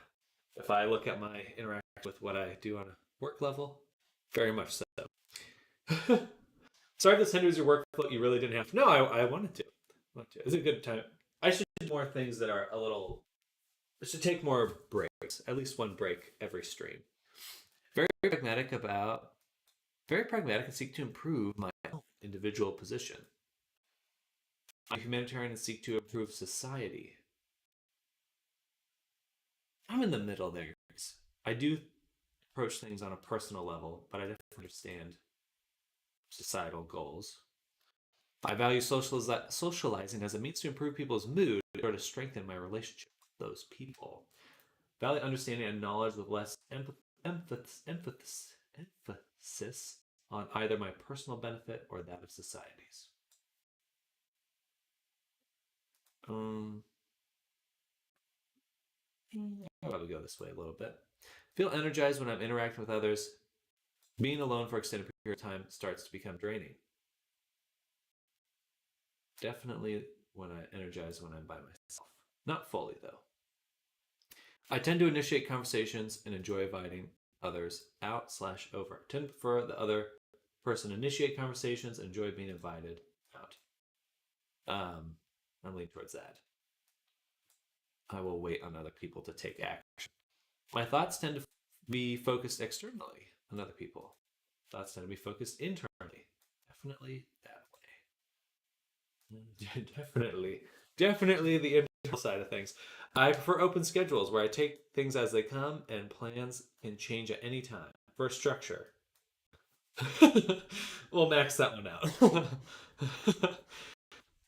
If I look at my interaction with what I do on a work level, very much so. Sorry if this hinders your workflow. You really didn't have to. No, I wanted to. It's a good time. I should do more things that are a little. I should take more breaks. At least one break every stream. Very pragmatic and seek to improve my own individual position. I'm humanitarian and seek to improve society. I'm in the middle there. I do approach things on a personal level, but I definitely understand societal goals. I value socializing as a means to improve people's mood or to strengthen my relationship with those people. Value understanding and knowledge with less emphasis on either my personal benefit or that of society's. I'll probably go this way a little bit. Feel energized when I'm interacting with others. Being alone for an extended period of time starts to become draining. Definitely when I energize when I'm by myself. Not fully, though. I tend to initiate conversations and enjoy inviting others out/over. I tend to prefer the other person initiate conversations and enjoy being invited out. I'm leaning towards that. I will wait on other people to take action. My thoughts tend to be focused externally on other people. Thoughts tend to be focused internally. Definitely that way. Definitely the internal side of things. I prefer open schedules where I take things as they come and plans can change at any time. For structure. We'll max that one out.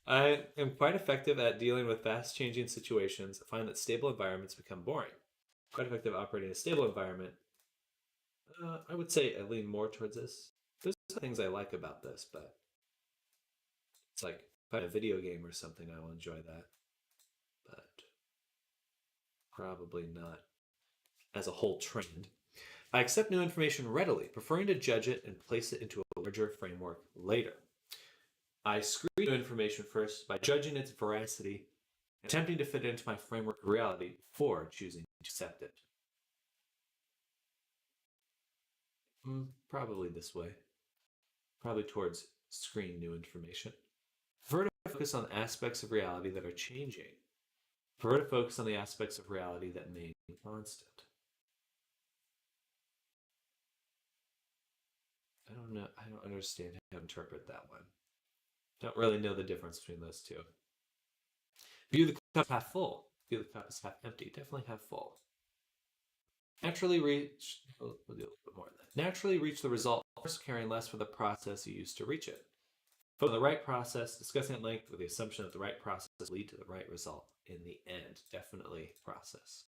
I am quite effective at dealing with fast-changing situations. I find that stable environments become boring. Quite effective at operating in a stable environment. I would say I lean more towards this. There's some things I like about this, but it's like if I have a video game or something, I will enjoy that. But probably not as a whole trend. I accept new information readily, preferring to judge it and place it into a larger framework later. I screen new information first by judging its veracity, attempting to fit it into my framework of reality before choosing to accept it. Probably this way. Probably towards screen new information. Prefer to focus on aspects of reality that are changing. Prefer to focus on the aspects of reality that remain constant. I don't know. I don't understand how to interpret that one. Don't really know the difference between those two. View the cup half full. View the cup as half empty. Definitely half full. Naturally reach. We'll do a little bit more of that. Naturally reach the result first, caring less for the process you used to reach it. Focus on the right process, discussing at length with the assumption that the right process will lead to the right result in the end. Definitely process.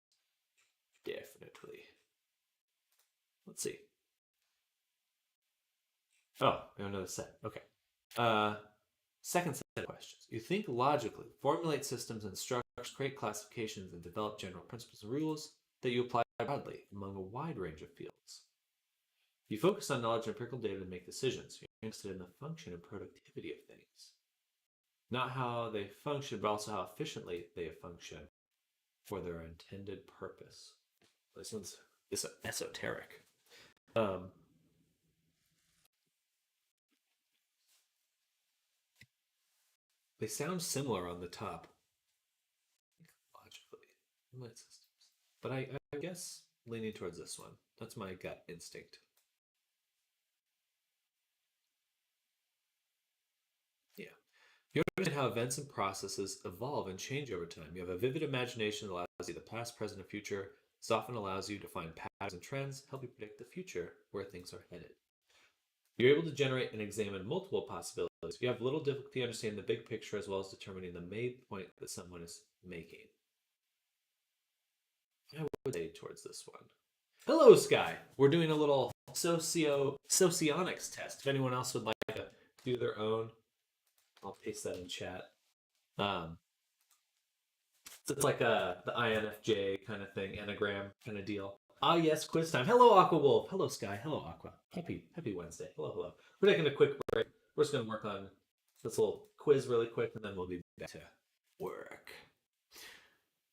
Definitely. Let's see. Oh, we have another set. Okay. Second set of questions. You think logically, formulate systems and structures, create classifications, and develop general principles and rules that you apply broadly among a wide range of fields. You focus on knowledge and empirical data to make decisions. You're interested in the function and productivity of things. Not how they function, but also how efficiently they function for their intended purpose. This one's esoteric. They sound similar on the top. Logically. But I guess leaning towards this one. That's my gut instinct. Yeah. You understand how events and processes evolve and change over time. You have a vivid imagination that allows you the past, present, and future. This often allows you to find patterns and trends, help you predict the future, where things are headed. You're able to generate and examine multiple possibilities. You have little difficulty understanding the big picture as well as determining the main point that someone is making. I would say towards this one. Hello, Sky. We're doing a little socionics test. If anyone else would like to do their own, I'll paste that in chat. It's like the INFJ kind of thing, Enneagram kind of deal. Ah, yes, quiz time. Hello, Aqua Wolf. Hello, Sky. Hello, Aqua. Happy Wednesday. Hello, hello. We're taking a quick break. We're just going to work on this little quiz really quick, and then we'll be back to work.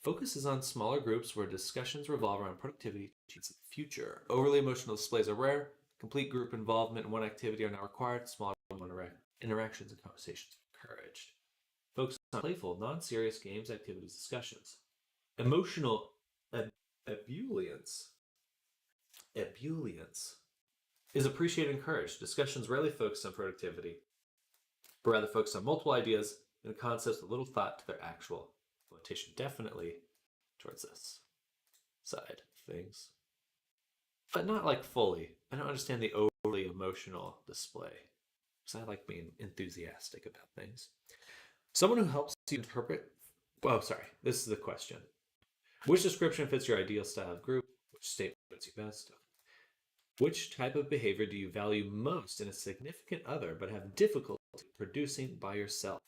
Focus is on smaller groups where discussions revolve around productivity and the future. Overly emotional displays are rare. Complete group involvement in one activity are now required. Smaller interactions and conversations are encouraged. Focus on playful, non-serious games, activities, discussions. Emotional ebullience is appreciated and encouraged. Discussions rarely focus on productivity, but rather focus on multiple ideas and concepts with little thought to their actual implementation. Definitely towards this side of things, but not like fully. I don't understand the overly emotional display because I like being enthusiastic about things. Someone who helps you interpret. Oh, sorry. This is the question. Which description fits your ideal style of group? Which statement fits you best? Which type of behavior do you value most in a significant other but have difficulty producing by yourself?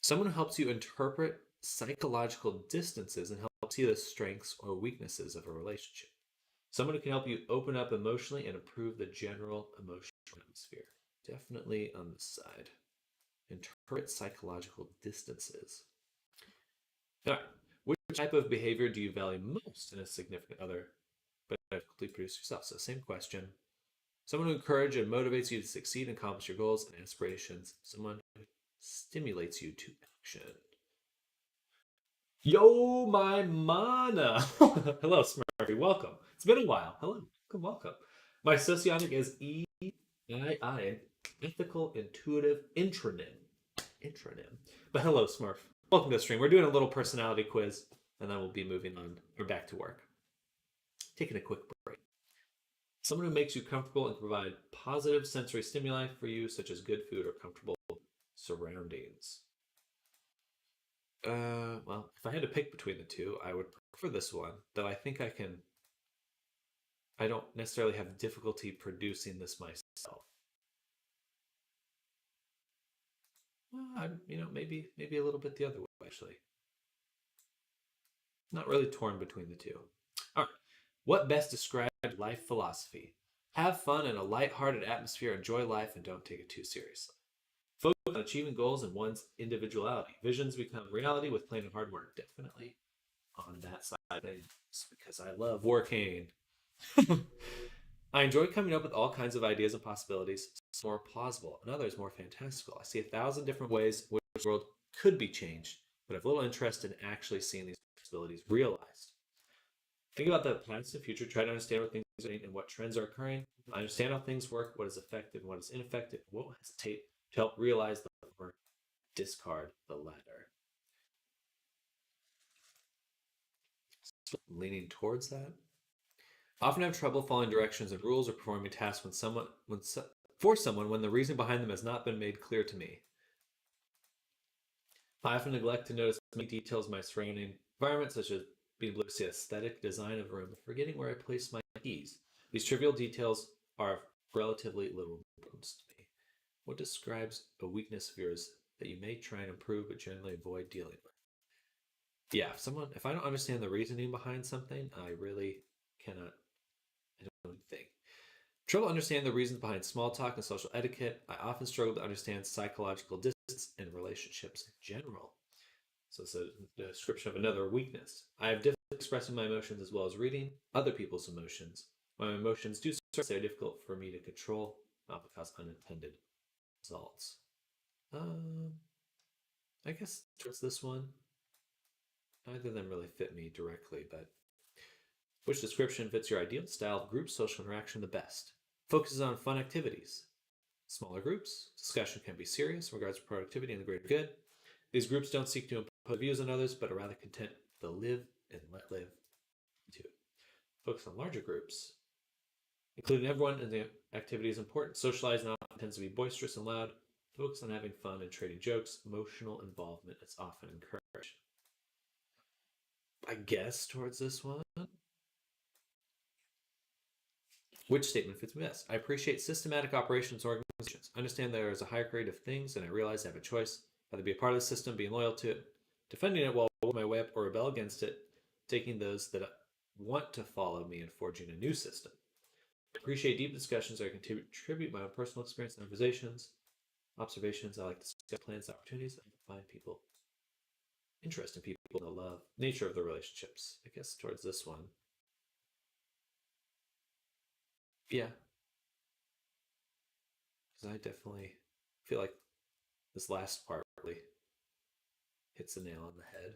Someone who helps you interpret psychological distances and help see the strengths or weaknesses of a relationship. Someone who can help you open up emotionally and improve the general emotional atmosphere. Definitely on this side. Interpret psychological distances. All right. Which type of behavior do you value most in a significant other, but difficultly produce yourself? So same question. Someone who encourages and motivates you to succeed and accomplish your goals and aspirations. Someone who stimulates you to action. Yo, my mana. Hello, Smurfy. Welcome. It's been a while. Hello. Welcome. My socionic is EII, ethical intuitive intranym. But hello, Smurf. Welcome to the stream. We're doing a little personality quiz, and then we'll be moving on. We're back to work. Taking a quick break. Someone who makes you comfortable and provide positive sensory stimuli for you, such as good food or comfortable surroundings. Well, if I had to pick between the two, I would prefer this one, though I think I don't necessarily have difficulty producing this myself. Maybe a little bit the other way, actually. Not really torn between the two. All right. What best describes life philosophy? Have fun in a light-hearted atmosphere, enjoy life, and don't take it too seriously. Focus on achieving goals and one's individuality. Visions become reality with plain and hard work. Definitely on that side of things because I love working. I enjoy coming up with all kinds of ideas and possibilities. Some more plausible and others more fantastical. I see 1,000 different ways in which the world could be changed, but have little interest in actually seeing these possibilities realized. Think about the past and future. Try to understand what things are doing and what trends are occurring. I understand how things work, what is effective and what is ineffective, what will hesitate to help realize the former, discard the latter. So leaning towards that. Often have trouble following directions and rules or performing tasks for someone when the reason behind them has not been made clear to me. I often neglect to notice many details of my surrounding environment, such as being able to see the aesthetic design of a room, forgetting where I place my keys. These trivial details are of relatively little importance to me. What describes a weakness of yours that you may try and improve but generally avoid dealing with? Yeah, if I don't understand the reasoning behind something, I really cannot. I don't think. Trouble understanding the reasons behind small talk and social etiquette. I often struggle to understand psychological distance in relationships in general. So it's a description of another weakness. I have difficulty expressing my emotions as well as reading other people's emotions. My emotions do start to be difficult for me to control, not because unintended results. I guess towards this one. Neither of them really fit me directly, but which description fits your ideal style of group social interaction the best? Focuses on fun activities. Smaller groups. Discussion can be serious in regards to productivity and the greater good. These groups don't seek to impose views on others, but are rather content to live and let live too. Focus on larger groups. Including everyone in the activity is important. Socializing often tends to be boisterous and loud. Focus on having fun and trading jokes. Emotional involvement is often encouraged. I guess towards this one. Which statement fits me best? I appreciate systematic operations organizations. I understand there is a hierarchy of things, and I realize I have a choice. Either be a part of the system, being loyal to it, defending it while I work my way up, or rebel against it, taking those that want to follow me in forging a new system. I appreciate deep discussions that contribute my own personal experience and observations. I like to discuss plans, opportunities, and find people, interest in people, the love, nature of the relationships. I guess towards this one. Yeah, because I definitely feel like this last part really hits the nail on the head.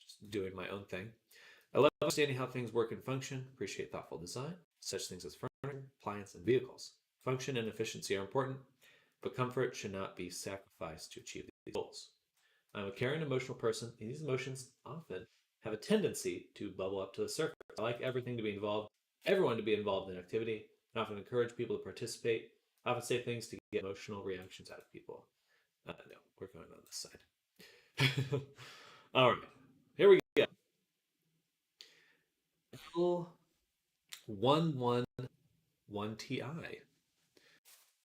Just doing my own thing. I love understanding how things work and function, appreciate thoughtful design, such things as furniture, appliance, and vehicles. Function and efficiency are important, but comfort should not be sacrificed to achieve these goals. I'm a caring, emotional person, and these emotions often have a tendency to bubble up to the surface. I like everyone to be involved in activity, and often encourage people to participate. I often say things to get emotional reactions out of people. No, we're going on this side. All right, here we go. L111Ti.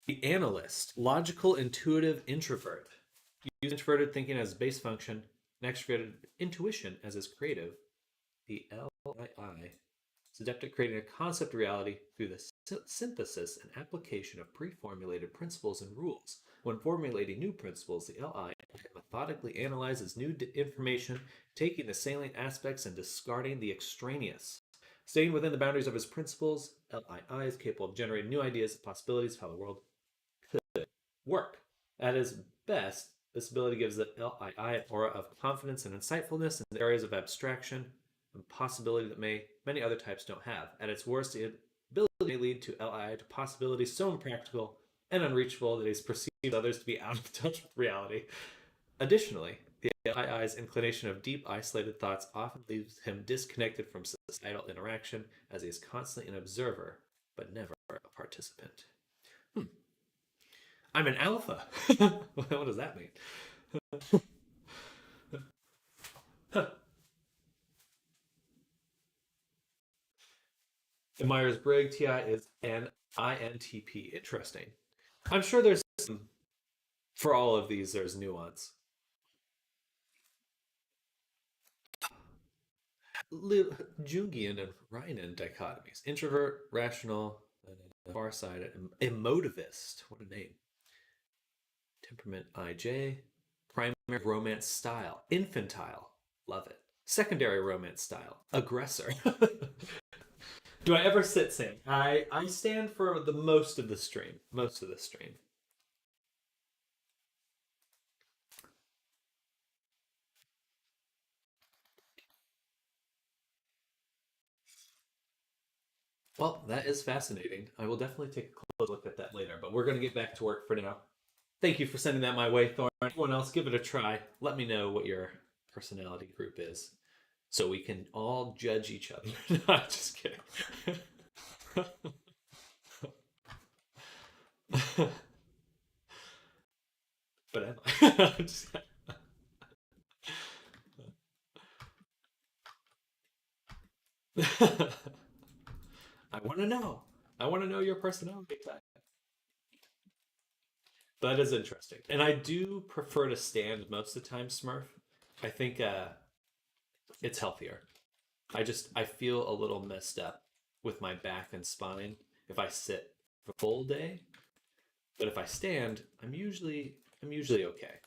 The analyst, logical, intuitive introvert. Use introverted thinking as base function, and extroverted intuition as his creative. The LII is adept at creating a concept reality through the synthesis and application of pre-formulated principles and rules. When formulating new principles, the LI methodically analyzes new information, taking the salient aspects and discarding the extraneous. Staying within the boundaries of his principles, LII is capable of generating new ideas and possibilities of how the world could work. At his best, this ability gives the LII an aura of confidence and insightfulness in areas of abstraction and possibility that many other types don't have. At its worst, the ability may lead to LII to possibilities so impractical and unreachable that he's perceived others to be out of touch with reality. Additionally, the LII's inclination of deep, isolated thoughts often leaves him disconnected from societal interaction, as he is constantly an observer, but never a participant. I'm an alpha. What does that mean? The Myers-Briggs TI is an INTP. Interesting. I'm sure there's for all of these, there's nuance. Jungian and Reinen dichotomies. Introvert, rational, far-sighted, emotivist. What a name. Temperament IJ. Primary romance style. Infantile. Love it. Secondary romance style. Aggressor. Do I ever sit Sam? I stand for the most of the stream. Most of the stream. Well, that is fascinating. I will definitely take a close look at that later, but we're going to get back to work for now. Thank you for sending that my way, Thorn. Everyone else, give it a try. Let me know what your personality group is so we can all judge each other. No, I'm just kidding. But am I? I want to know. I want to know your personality type. That is interesting. And I do prefer to stand most of the time, Smurf. I think it's healthier. I feel a little messed up with my back and spine if I sit for a full day. But if I stand, I'm usually okay.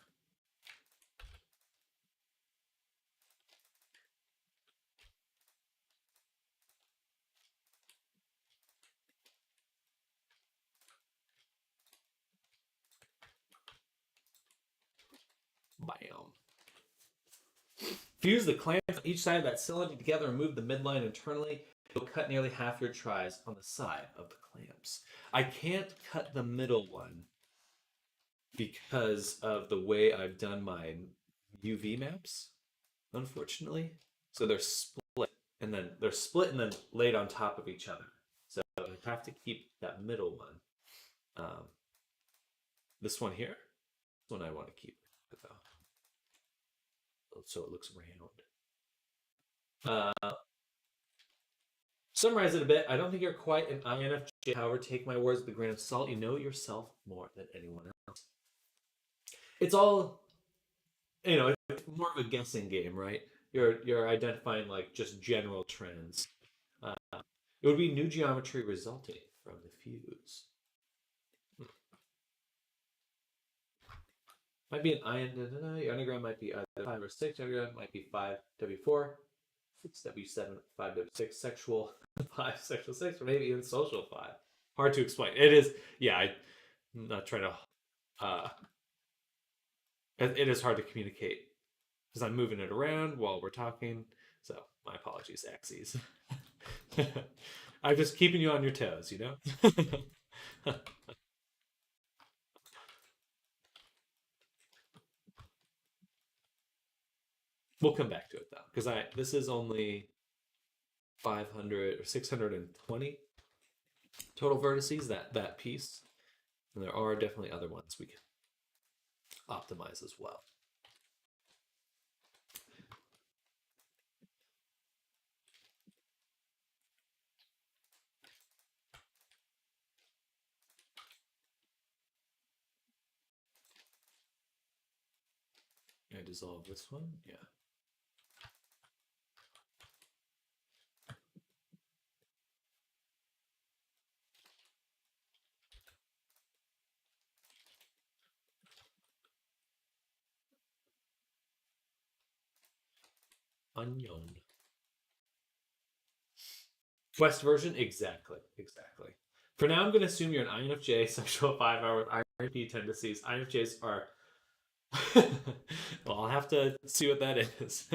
Bam. Fuse the clamps on each side of that cylinder together and move the midline internally. You'll cut nearly half your tries on the side of the clamps. I can't cut the middle one because of the way I've done my UV maps, unfortunately. So they're split and then laid on top of each other. So I have to keep that middle one. This one here, this one I want to keep though, so it looks round. Summarize it a bit. I don't think you're quite an INFJ. However, take my words with a grain of salt. You know yourself more than anyone else. It's all, it's more of a guessing game, right? you're identifying like just general trends. It would be new geometry resulting from the fuse. Might be an ion. Your underground might be either 5 or 6. Underground might be 5W4, 6W7, 5W6, sexual 5, sexual 6, or maybe even social 5. Hard to explain. It is, yeah, I'm not trying to, it is hard to communicate because I'm moving it around while we're talking. So my apologies, Axes. I'm just keeping you on your toes, you know? We'll come back to it though, because this is only 500 or 620 total vertices, that piece. And there are definitely other ones we can optimize as well. I dissolve this one, yeah. Onion. Quest version? Exactly. For now, I'm going to assume you're an INFJ, sexual 5-hour with IRP tendencies. INFJs are. Well, I'll have to see what that is.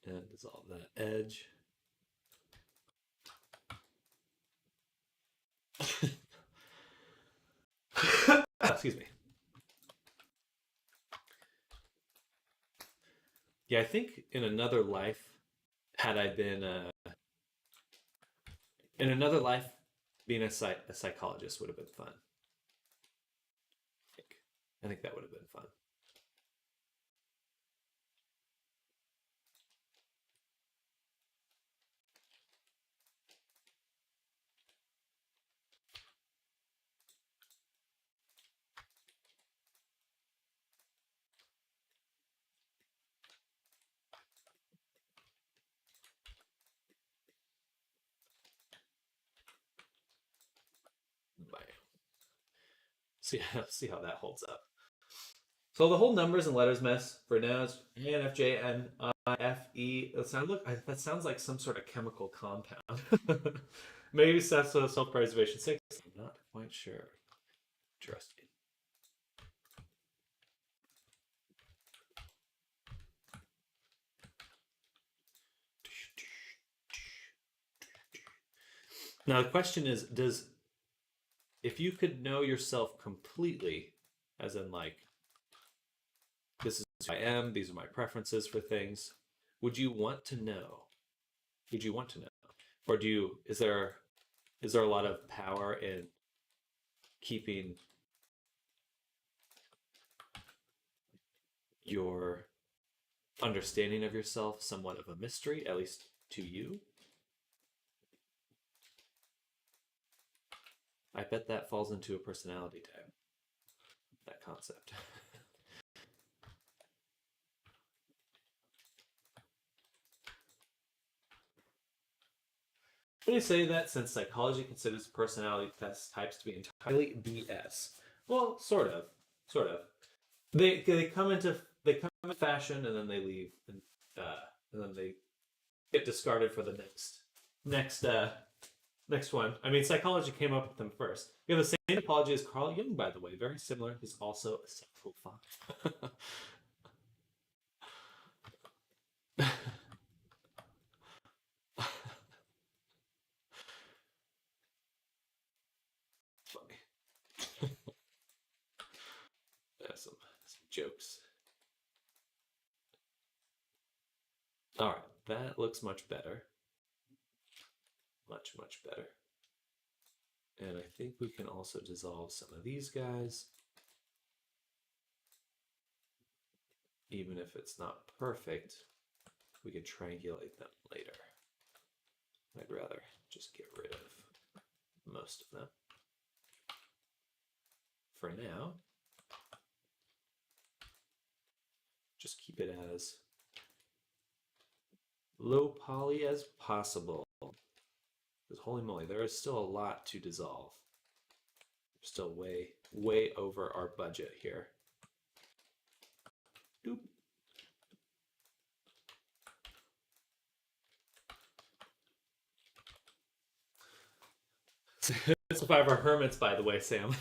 And dissolve that edge. Excuse me. Yeah, I think in another life, had I been in another life, being a psychologist would have been fun. I think that would have been fun. See how that holds up. So the whole numbers and letters mess for now is NFJNIFE. That sounds like some sort of chemical compound. Maybe that's self-preservation 6. I'm not quite sure. Interesting. Now the question is, if you could know yourself completely, as in like, this is who I am, these are my preferences for things, would you want to know? Or is there a lot of power in keeping your understanding of yourself somewhat of a mystery, at least to you? I bet that falls into a personality type, that concept. When you say that, since psychology considers personality test types to be entirely BS? Well, sort of. They come into fashion and then they leave, and then they get discarded for the next one. I mean, psychology came up with them first. We have the same psychology as Carl Jung, by the way, very similar. He's also a sexual 5. Funny. Some jokes. All right, that looks much better. Much better. And I think we can also dissolve some of these guys. Even if it's not perfect, we can triangulate them later. I'd rather just get rid of most of them. For now, just keep it as low poly as possible. Because holy moly, there is still a lot to dissolve. We're still way over our budget here. Doop. Survivor hermits, by the way, Sam.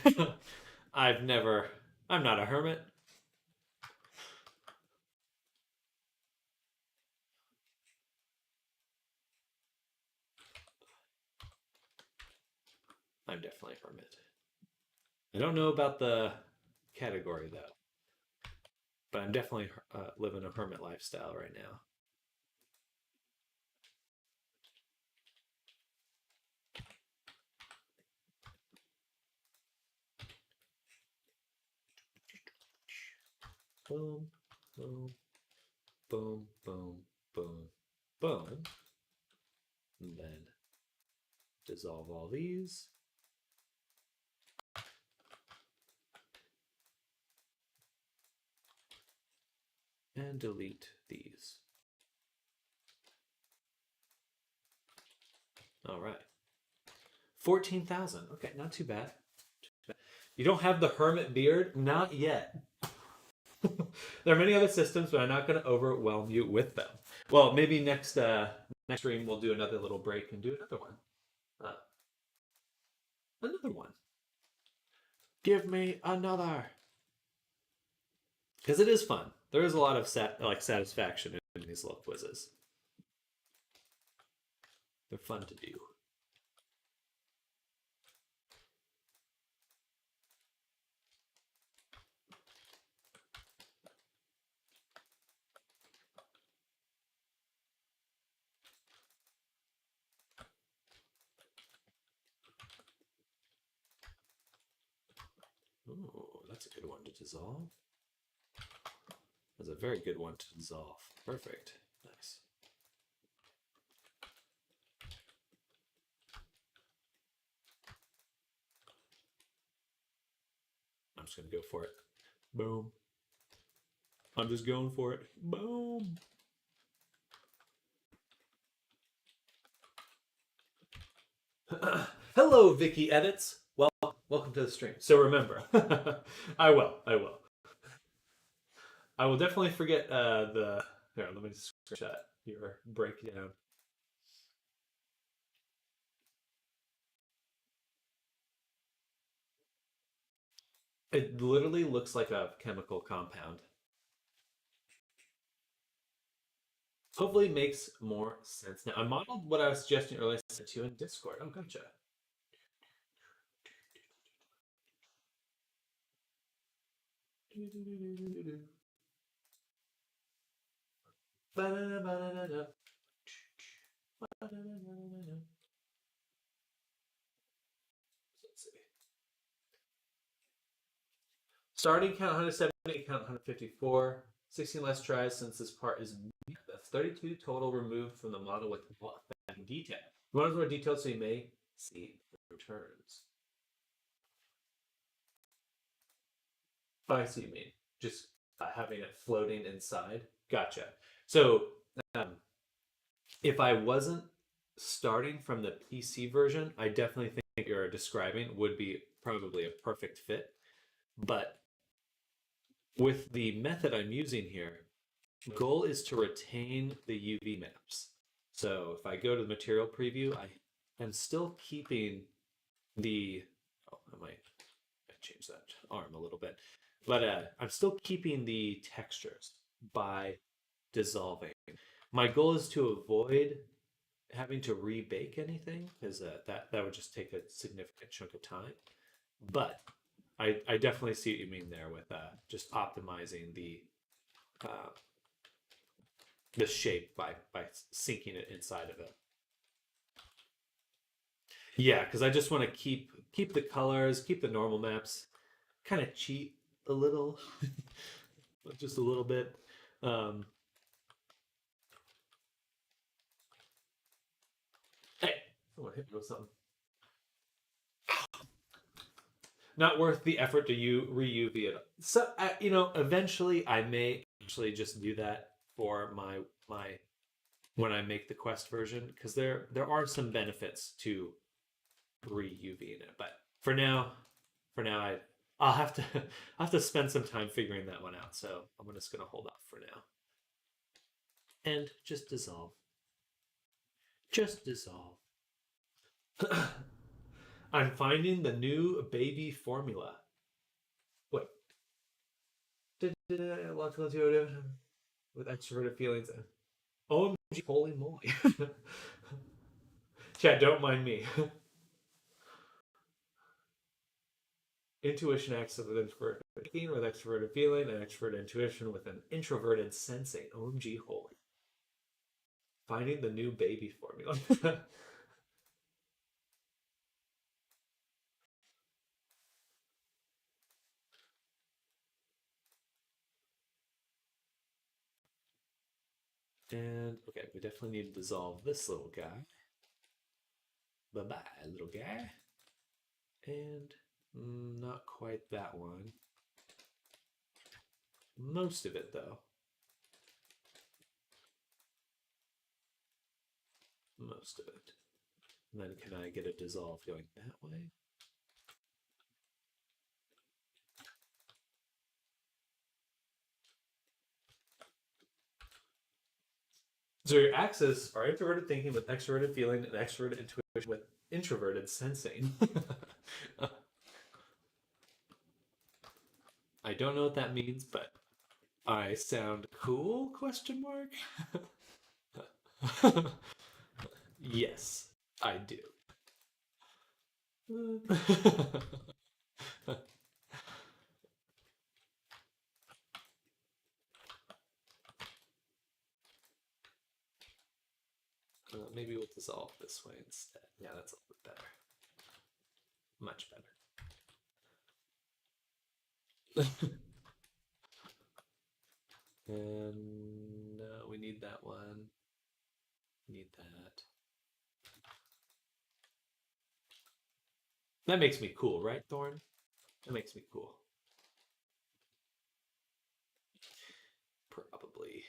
I'm not a hermit. I'm definitely a hermit. I don't know about the category though, but I'm definitely living a hermit lifestyle right now. Boom, boom, boom, boom, boom, boom. And then dissolve all these. And delete these. All right. 14,000. Okay, not too bad. You don't have the hermit beard? Not yet. There are many other systems, but I'm not going to overwhelm you with them. Well, maybe next stream we'll do another little break and do another one. Another one. Give me another. Because it is fun. There is a lot of satisfaction in these little quizzes. They're fun to do. Oh, that's a good one to dissolve. That's a very good one to dissolve. Perfect. Nice. I'm just going to go for it. Boom. I'm just going for it. Boom. Hello, Vicky Edits. Welcome to the stream. So remember, I will. I will definitely forget the. Here, let me just screenshot your breakdown. It literally looks like a chemical compound. Hopefully makes more sense now. I modeled what I was suggesting earlier to you in Discord. Oh, gotcha. Starting count 170, count 154. 16 less tries since this part is that's 32 total removed from the model with detail. You want more details so you may see the returns. Oh, I see what you mean. Just having it floating inside. Gotcha. So if I wasn't starting from the PC version, I definitely think you're describing would be probably a perfect fit. But with the method I'm using here, the goal is to retain the UV maps. So if I go to the material preview, I am still keeping the, I might change that arm a little bit, but I'm still keeping the textures by dissolving. My goal is to avoid having to rebake anything, because that would just take a significant chunk of time. But I definitely see what you mean there with just optimizing the shape by sinking it inside of it. Yeah, because I just want to keep the colors, keep the normal maps, kind of cheat a little, just a little bit. Hey, someone hit me with something. Not worth the effort to re-UV it. So, eventually I may actually just do that for my when I make the quest version, because there are some benefits to re-UVing it. But for now I'll have to I'll have to spend some time figuring that one out. So I'm just gonna hold off for now. And just dissolve. Just dissolve. I'm finding the new baby formula. What? Logical intuitive with extroverted feelings. OMG, holy moly. Chat, don't mind me. Intuition acts with introverted thinking, with extroverted feeling, and extroverted intuition with an introverted sensing. OMG, holy. Finding the new baby formula. And okay, we definitely need to dissolve this little guy. Bye-bye, little guy. And not quite that one. Most of it, though. Most of it. And then can I get a dissolve going that way? So your axes are introverted thinking with extroverted feeling and extroverted intuition with introverted sensing. I don't know what that means, but I sound cool? Question mark. Yes, I do. Maybe we'll dissolve this way instead. Yeah, that's a little bit better. Much better. And we need that one. Need that. That makes me cool, right, Thorn? That makes me cool. Probably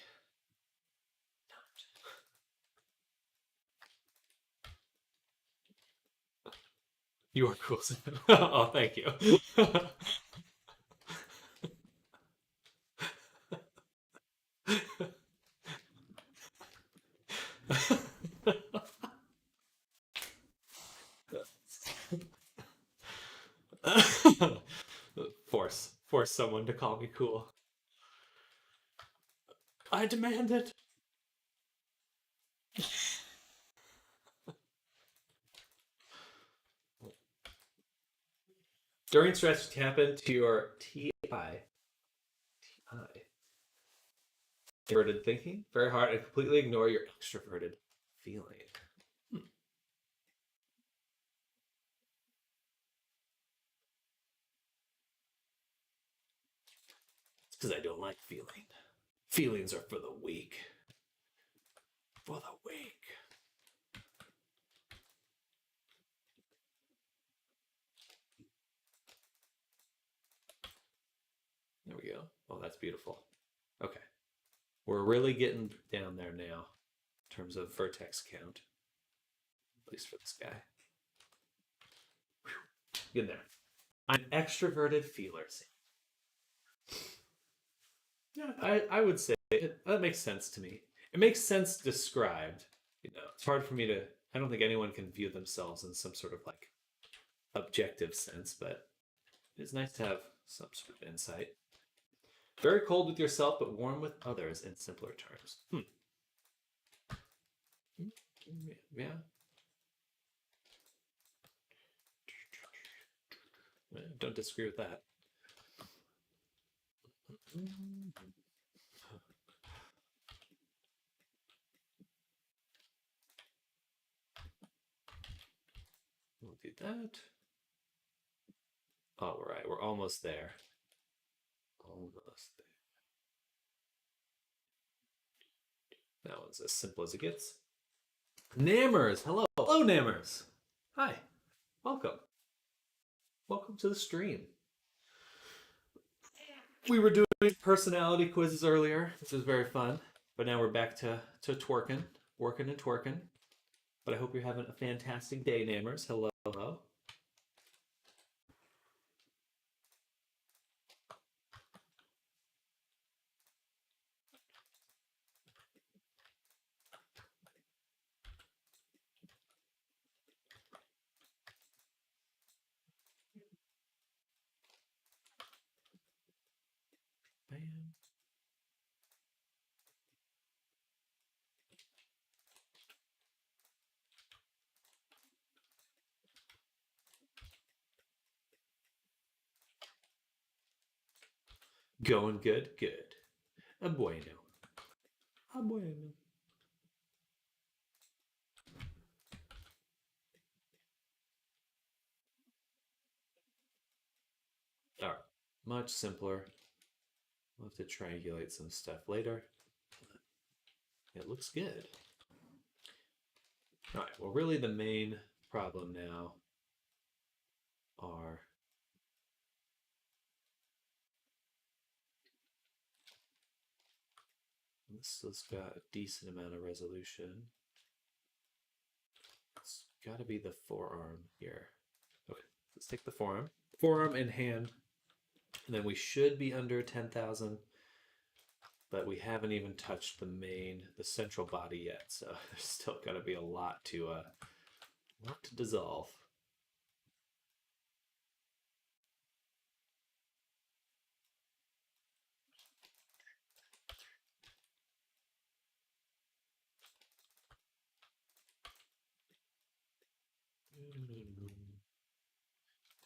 not. You are cool. Oh, thank you. Force someone to call me cool. I demand it. During stress, tap into your TI. Introverted thinking, very hard, and completely ignore your extroverted feeling. It's because I don't like feeling. Feelings are for the weak. For the weak. There we go. Oh, that's beautiful. Okay. We're really getting down there now in terms of vertex count. At least for this guy. Whew. Get there. I'm extroverted feelers. Yeah, I would say that makes sense to me. It makes sense described. You know, it's hard for me to. I don't think anyone can view themselves in some sort of like objective sense, but it's nice to have some sort of insight. Very cold with yourself, but warm with others in simpler terms. Yeah. Don't disagree with that. We'll do that. All right, we're almost there. Almost there. That one's as simple as it gets. Nammers, hello. Hello, Nammers. Hi. Welcome. Welcome to the stream. We were doing doing personality quizzes earlier. This was very fun. But now we're back to twerking, working and twerking. But I hope you're having a fantastic day, Namers. Hello, hello. Bam. Going good, good. A bueno. A bueno. All right, much simpler. We'll have to triangulate some stuff later. It looks good. All right, well, really the main problem now are this has got a decent amount of resolution. It's got to be the forearm here. Okay, let's take the forearm. Forearm and hand. And then we should be under 10,000, but we haven't even touched the central body yet. So there's still got to be a lot to dissolve.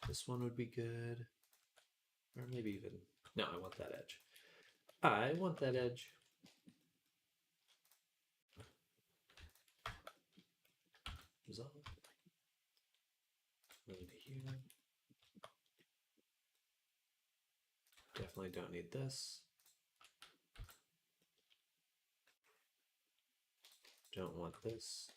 This one would be good. Or maybe even... No, I want that edge. I want that edge. Resolve. Into here. Definitely don't need this. Don't want this.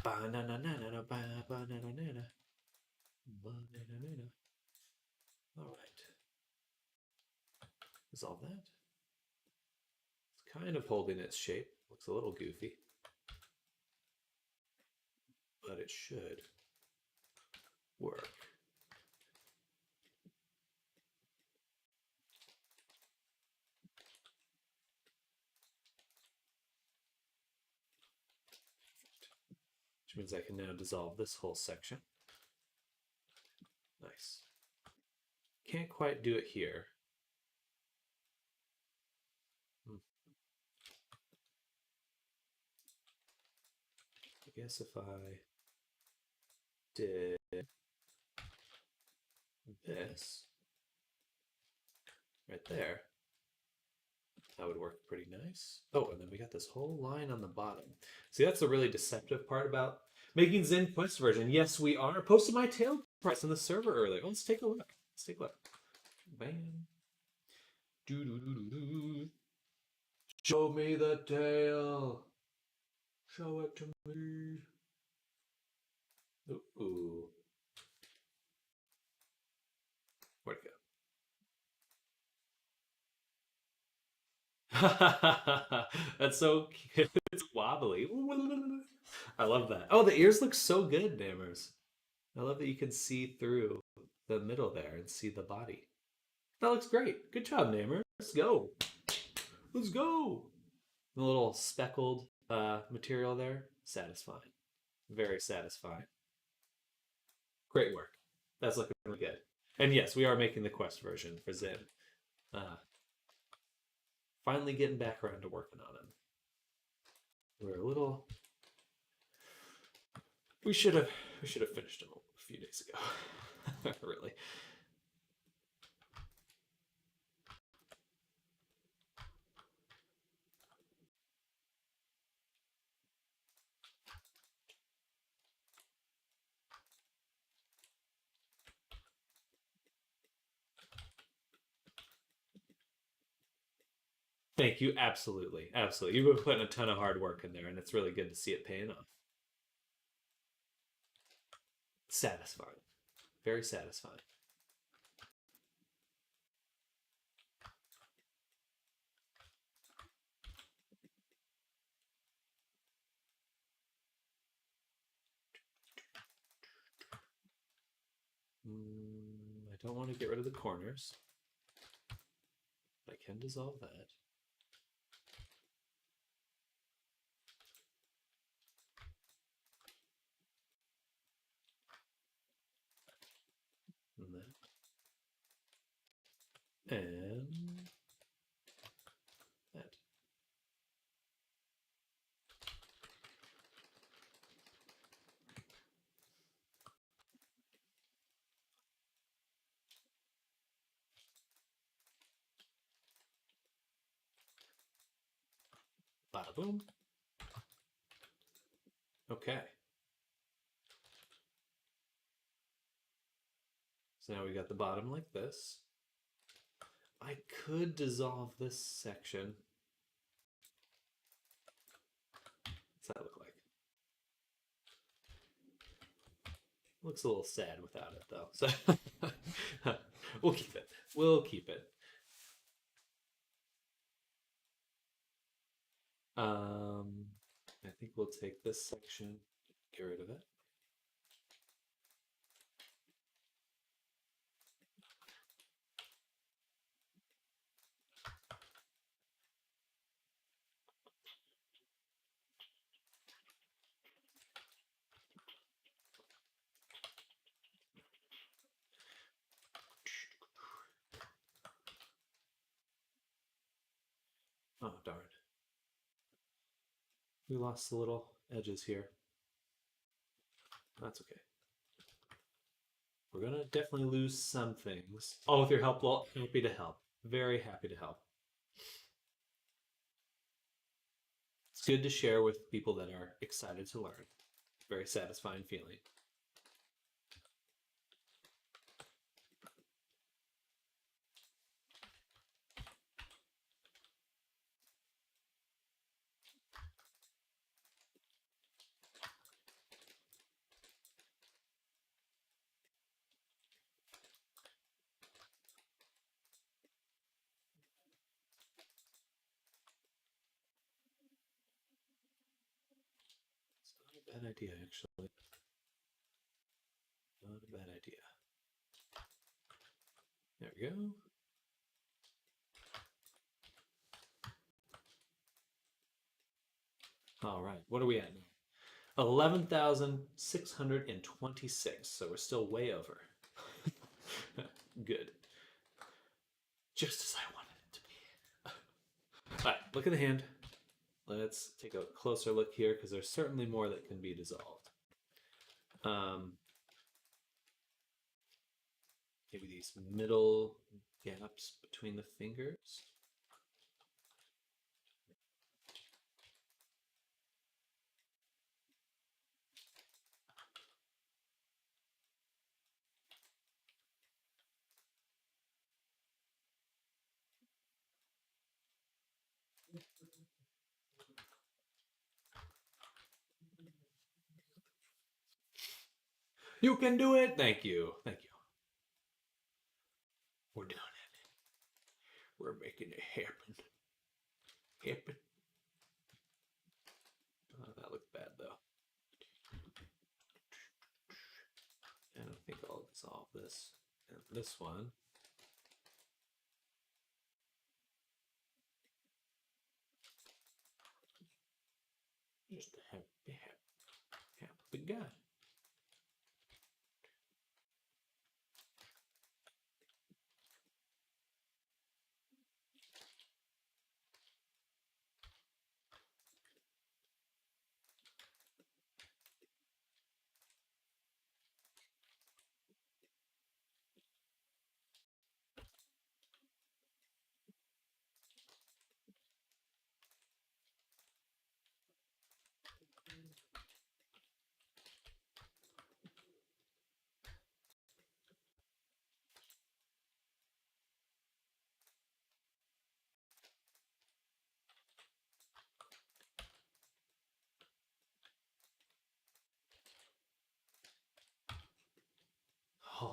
Banana, banana. All right. Dissolve that. It's kind of holding its shape. Looks a little goofy. But it should work. Which means I can now dissolve this whole section. Nice. Can't quite do it here. I guess if I did this right there, that would work pretty nice. Oh, and then we got this whole line on the bottom. See, that's the really deceptive part about making Zen Quest version. Yes, we are. I posted my tail price on the server earlier. Let's take a look. Let's take a look. Bam. Doo -doo -doo -doo -doo. Show me the tail. Show it to me. Ooh. Where'd it go? That's so cute. It's wobbly. I love that. Oh, the ears look so good, Namers. I love that you can see through the middle there and see the body. That looks great. Good job, Namers. Let's go. Let's go. The little speckled material there, satisfying. Very satisfying. Great work. That's looking really good. And yes, we are making the Quest version for Zen. Finally getting back around to working on him. We're a little... We should have finished him a few days ago. Really. Thank you. Absolutely. Absolutely. You've been putting a ton of hard work in there, and it's really good to see it paying off. Satisfying. Very satisfying. I don't want to get rid of the corners. I can dissolve that. And that. And that. Bada boom. Okay. So now we got the bottom like this. I could dissolve this section. What's that look like? Looks a little sad without it though. So we'll keep it. We'll keep it. I think we'll take this section, get rid of it. Oh, darn. We lost the little edges here. That's okay. We're gonna definitely lose some things. Oh, with your help, well, happy to help. Very happy to help. It's good to share with people that are excited to learn. Very satisfying feeling. It's not a bad idea, actually. Not a bad idea. There we go. All right, what are we at now? 11,626. So we're still way over. Good. Just as I wanted it to be. All right, look at the hand. Let's take a closer look here because there's certainly more that can be dissolved. Maybe these middle gaps between the fingers. You can do it. Thank you. Thank you. We're doing it. We're making it happen. Happen. Oh, that looked bad though. I don't think I'll dissolve this. And this one. Just a happy guy.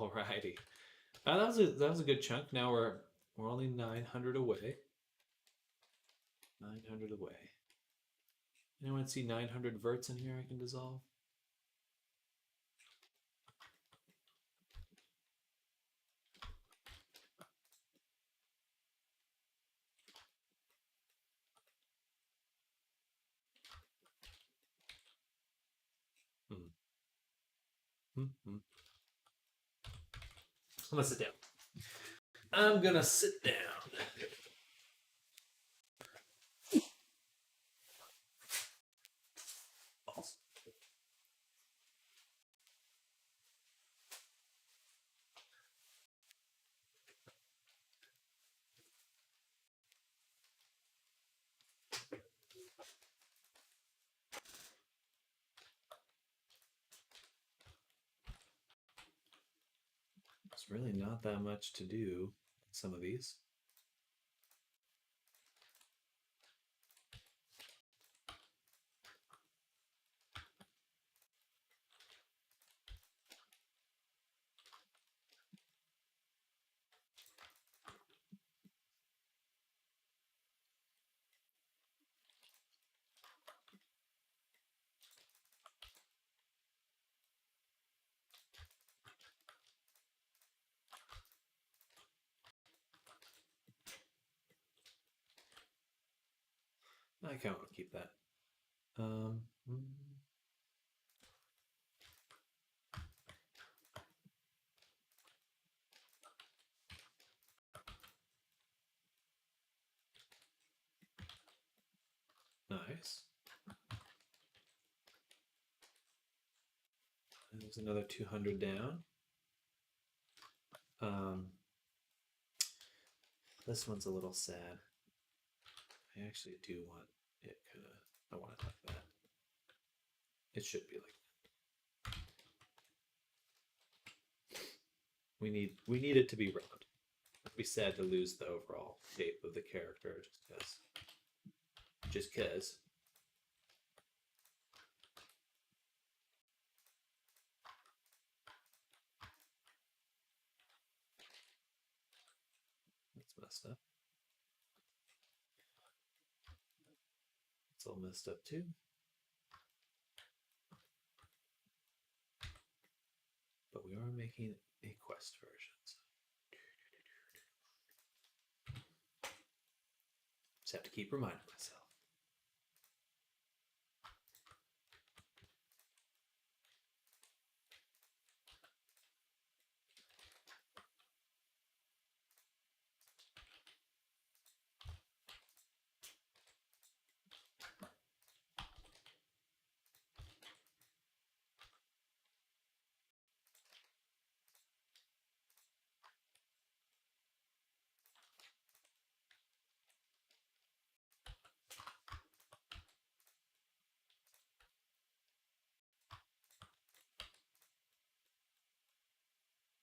Alrighty. That was a good chunk. Now we're only 900 away. 900 away. Anyone see 900 verts in here I can dissolve? I'm gonna sit down. I'm gonna sit down. There's really not that much to do in some of these. I kind of want to keep that. Nice. And there's another 200 down. This one's a little sad. I actually do want it kind of. I want it like that. It should be like that. We need it to be round. It'd be sad to lose the overall shape of the character just cause. That's messed up. It's all messed up too. But we are making a quest version. So. Just have to keep reminding myself.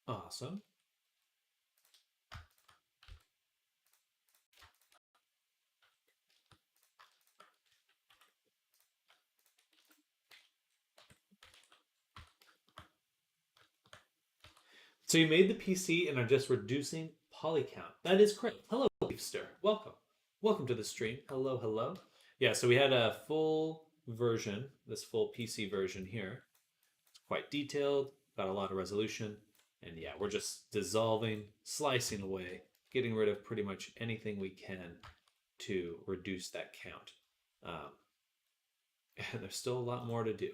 Awesome. So you made the PC and are just reducing poly count. That is correct. Hello, Leafster. Welcome. Welcome to the stream. Hello, hello. Yeah, so we had a full version, this full PC version here. It's quite detailed, got a lot of resolution. And yeah, we're just dissolving, slicing away, getting rid of pretty much anything we can to reduce that count. And there's still a lot more to do.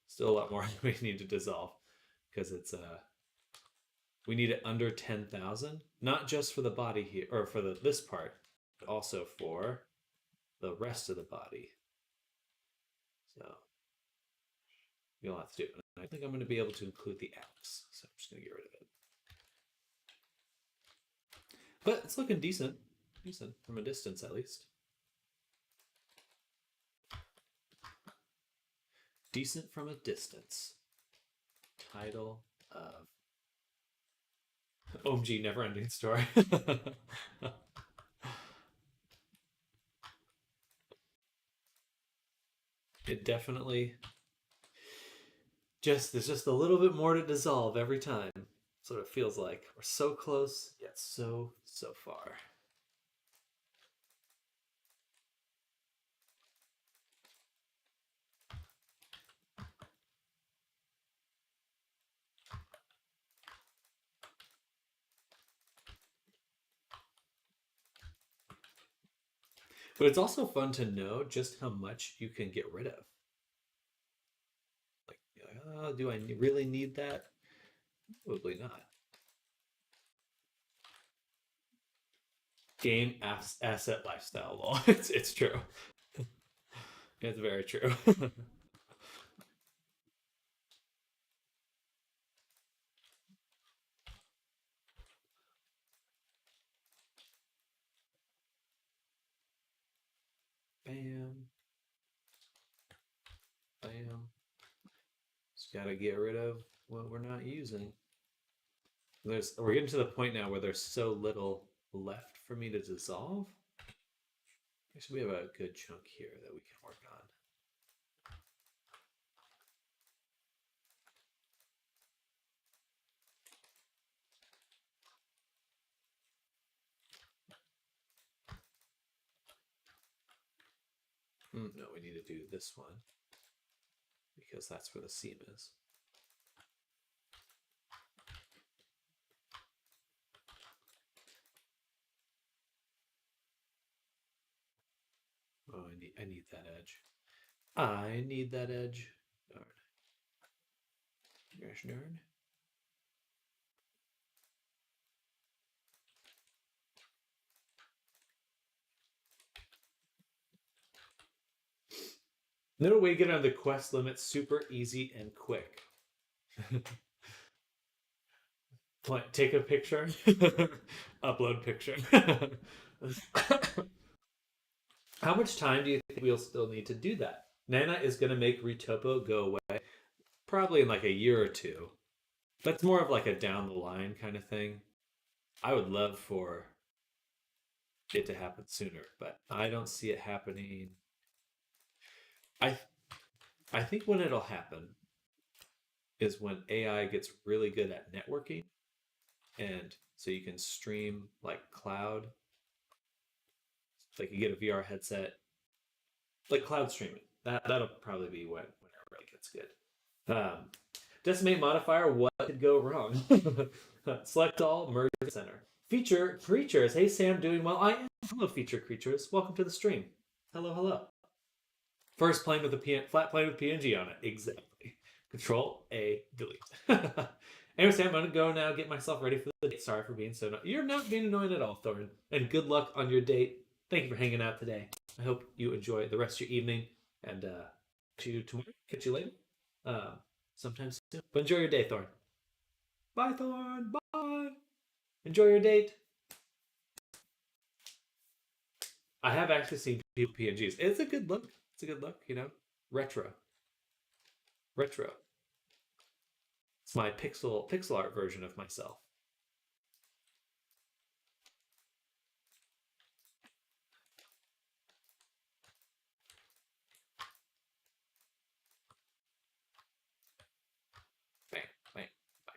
Still a lot more we need to dissolve because it's we need it under 10,000, not just for the body here or for this part, but also for the rest of the body. So you'll have to do it. I think I'm going to be able to include the axe, so I'm just going to get rid of it. But it's looking decent from a distance at least. Decent from a distance. Title of OMG Neverending Story. It definitely there's just a little bit more to dissolve every time. That's what it feels like. We're so close, yet so far. But it's also fun to know just how much you can get rid of. Like, oh, do I really need that? Probably not. Game asset lifestyle law. It's true. It's very true. Bam, bam. Just gotta get rid of what we're not using. We're getting to the point now where there's so little left for me to dissolve. Actually, we have a good chunk here that we can work on. No, we need to do this one because that's where the seam is. Oh, I need that edge. I need that edge. Darn. Gosh darn. Another way to get on the quest limit super easy and quick. Take a picture, upload picture. How much time do you think we'll still need to do that? Nana is going to make Retopo go away probably in like a year or two. That's more of like a down the line kind of thing. I would love for it to happen sooner, but I don't see it happening. I I think when it'll happen is when AI gets really good at networking, and so you can stream like cloud, like you get a VR headset, like cloud streaming. That'll probably be whenever it gets good. Decimate modifier. What could go wrong? Select all. Merge center. Feature creatures. Hey Sam, doing well? I am. Hello, feature creatures. Welcome to the stream. Hello, hello. First plane with a flat plane with PNG on it. Exactly. Control A, delete. Anyway, Sam, I'm gonna go now. Get myself ready for the date. Sorry for being so. You're not being annoying at all, Thorin. And good luck on your date. Thank you for hanging out today. I hope you enjoy the rest of your evening. And catch you tomorrow. Catch you later. Sometime soon. But enjoy your day, Thorn. Bye, Thorn. Bye. Enjoy your date. I have actually seen people PNGs. It's a good look. It's a good look, you know? Retro. Retro. It's my pixel art version of myself. Bam, bam, bam.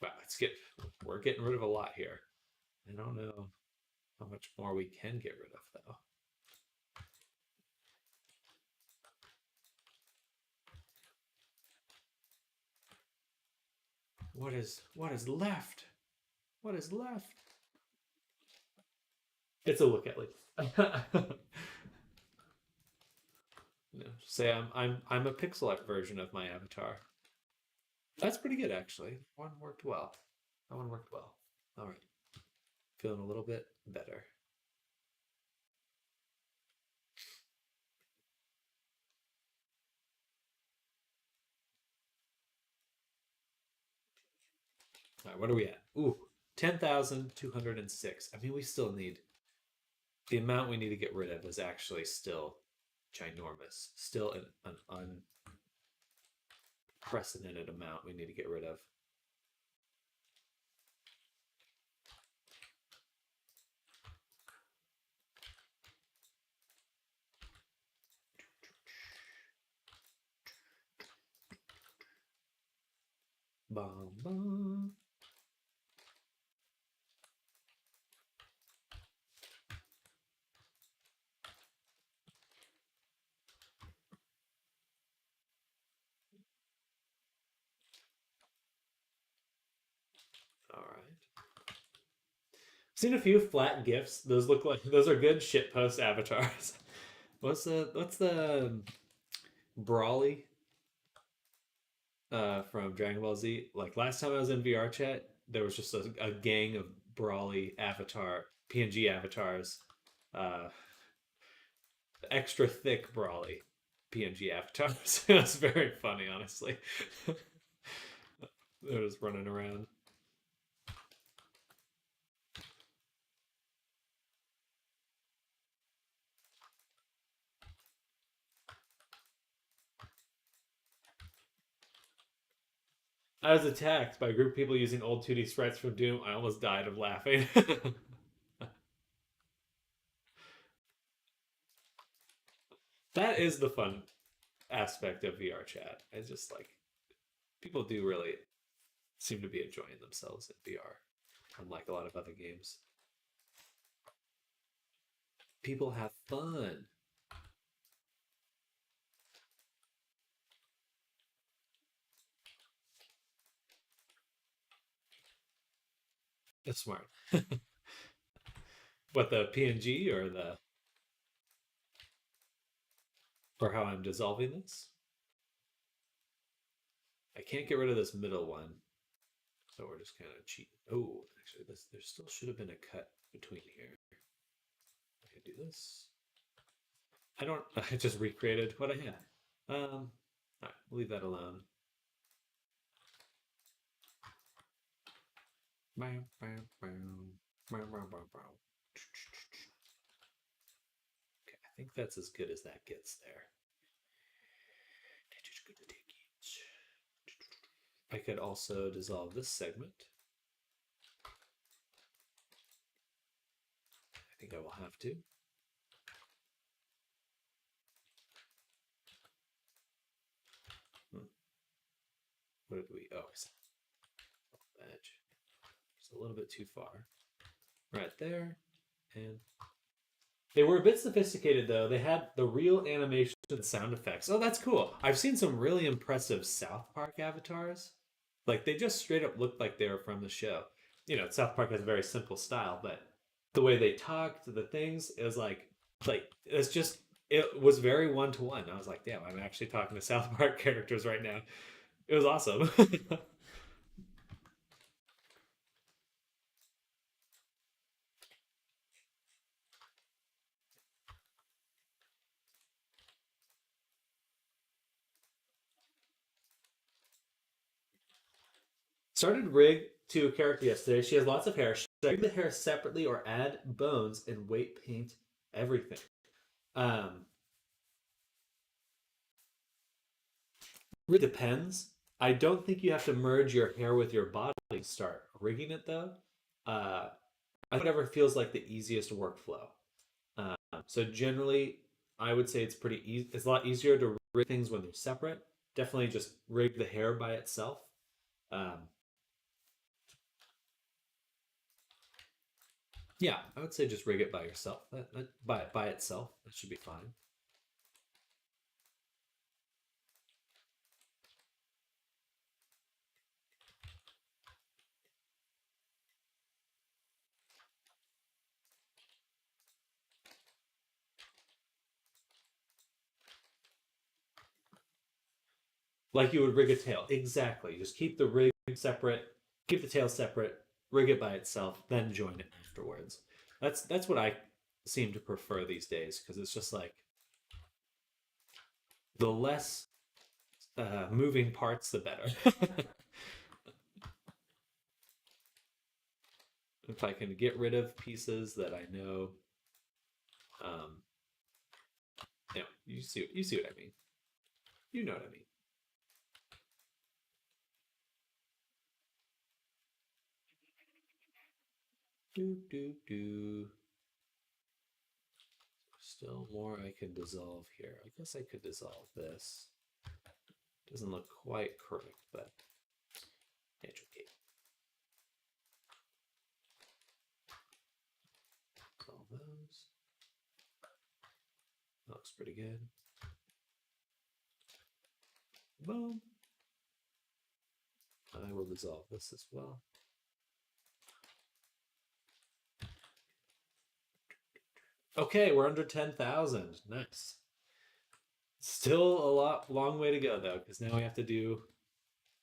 Wow, we're getting rid of a lot here. I don't know how much more we can get rid of though. What is left? What is left? It's a look at least. Say I'm a pixel art version of my avatar. That's pretty good actually. One worked well. That one worked well. All right. Feeling a little bit better. All right, what are we at? Ooh, 10,206. I mean, we still need the amount we need to get rid of is actually still ginormous. Still an unprecedented amount we need to get rid of. Bum, bum. All right. Seen a few flat gifs. Those look like those are good shitpost avatars. What's the Brawly from Dragon Ball Z? Like last time I was in VR chat, there was just a gang of Brawly avatar PNG avatars, uh, extra thick Brawly PNG avatars. It was very funny, honestly. They're just running around. I was attacked by a group of people using old 2D sprites from Doom. I almost died of laughing. That is the fun aspect of VR chat. It's just like people do really seem to be enjoying themselves in VR, unlike a lot of other games. People have fun. That's smart. What, the PNG or the or how I'm dissolving this? I can't get rid of this middle one, so we're just kind of cheating. Oh, actually, there still should have been a cut between here. I can do this. I don't. I just recreated what I had. All right, we'll leave that alone. Okay, I think that's as good as that gets there. I could also dissolve this segment. I think I will have to. What did we? Oh, edge. It's a little bit too far. Right there, and they were a bit sophisticated though. They had the real animation and sound effects. Oh, that's cool. I've seen some really impressive South Park avatars. Like they just straight up looked like they were from the show. You know, South Park has a very simple style, but the way they talked, the things, it was like it's just it was very one to one. I was like, damn, I'm actually talking to South Park characters right now. It was awesome. Started rig to a character yesterday. She has lots of hair. Should I rig the hair separately or add bones and weight paint everything? Um, Really depends. I don't think you have to merge your hair with your body to start rigging it though. Uh, whatever feels like the easiest workflow. So generally, I would say it's pretty easy. It's a lot easier to rig things when they're separate. Definitely just rig the hair by itself. Um, yeah, I would say just rig it by yourself. By itself, that should be fine. Like you would rig a tail. Exactly. Just keep the rig separate, keep the tail separate, rig it by itself, then join it afterwards. That's what I seem to prefer these days because it's just like the less moving parts, the better. If I can get rid of pieces that I know, um, you see what I mean. You know what I mean. Do do do. Still more I can dissolve here. I guess I could dissolve this. Doesn't look quite correct, but Angel Cape. All those. Looks pretty good. Boom. I will dissolve this as well. Okay, we're under 10,000. Nice. Still a long way to go though, because now we have to do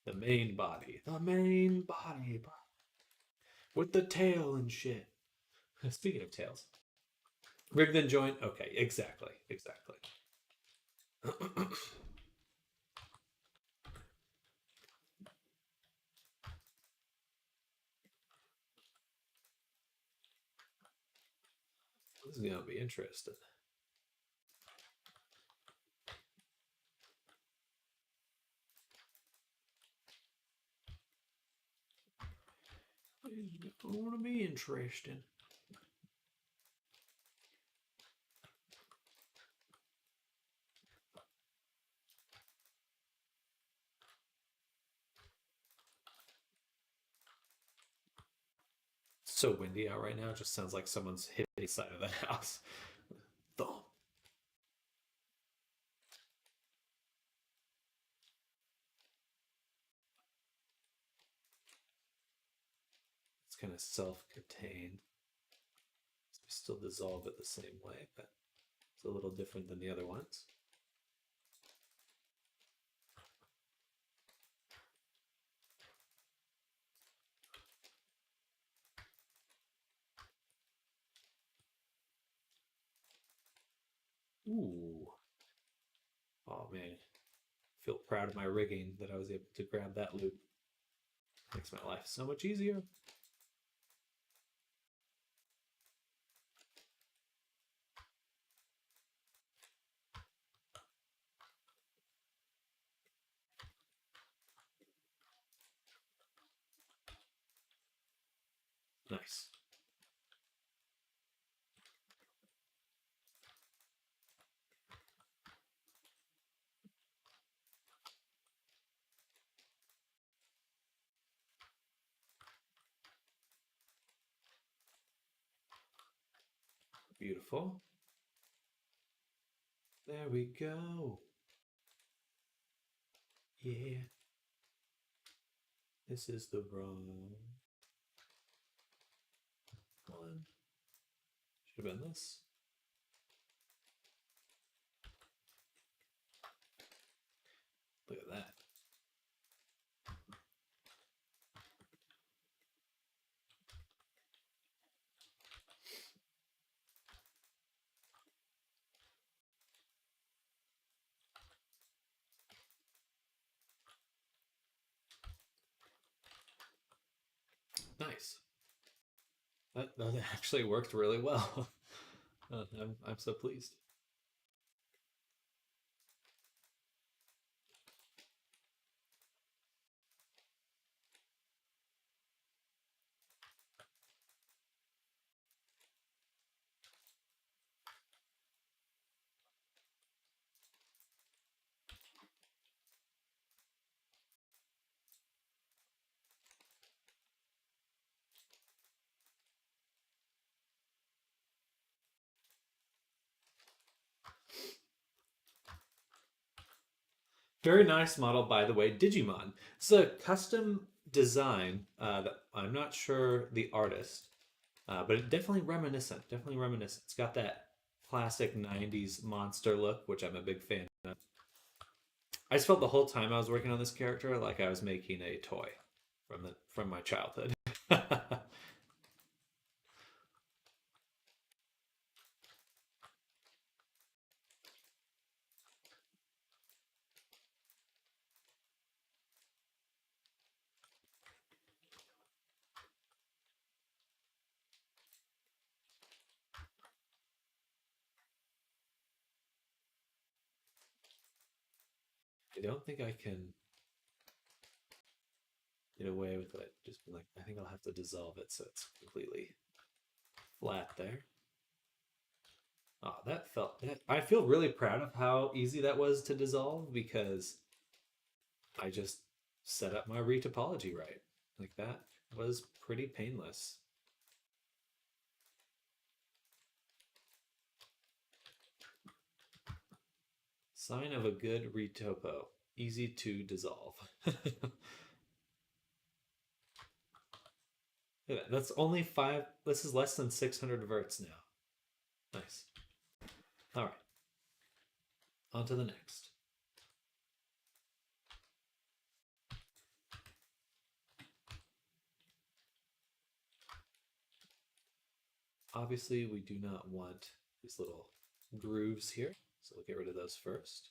the main body. The main body. With the tail and shit. Speaking of tails. Rigdon joint. Okay, exactly. Exactly. This is going to be interesting. It's going to be interesting. It's so windy out right now. It just sounds like someone's hitting the side of the house. Thump. It's kind of self-contained. We still dissolve it the same way, but it's a little different than the other ones. Ooh. Oh man. Feel proud of my rigging that I was able to grab that loop. Makes my life so much easier. Nice. Beautiful. There we go. Yeah. This is the wrong one. Should have been this. Look at that. Nice. That actually worked really well. I'm so pleased. Very nice model, by the way, Digimon. It's a custom design that I'm not sure the artist, but it definitely reminiscent. Definitely reminiscent. It's got that classic '90s monster look, which I'm a big fan of. I just felt the whole time I was working on this character like I was making a toy from my childhood. I don't think I can get away with it. Just be like, I think I'll have to dissolve it so it's completely flat there. Oh, that felt that. I feel really proud of how easy that was to dissolve because I just set up my retopology right. Like that was pretty painless. Sign of a good retopo. Easy to dissolve. That's only 5. This is less than 600 verts now. Nice. All right. On to the next. Obviously, we do not want these little grooves here, so we'll get rid of those first.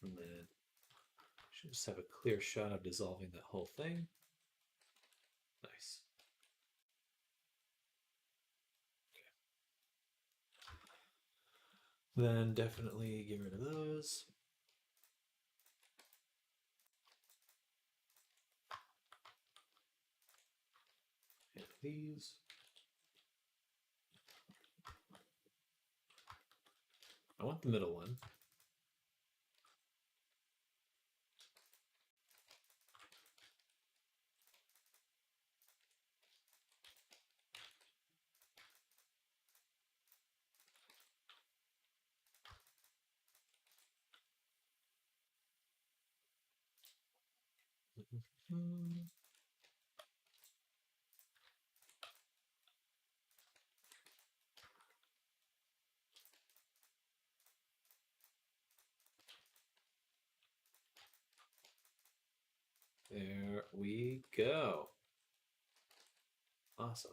And then should just have a clear shot of dissolving that whole thing. Nice. Okay. Then definitely get rid of those. And these. I want the middle one. There we go. Awesome.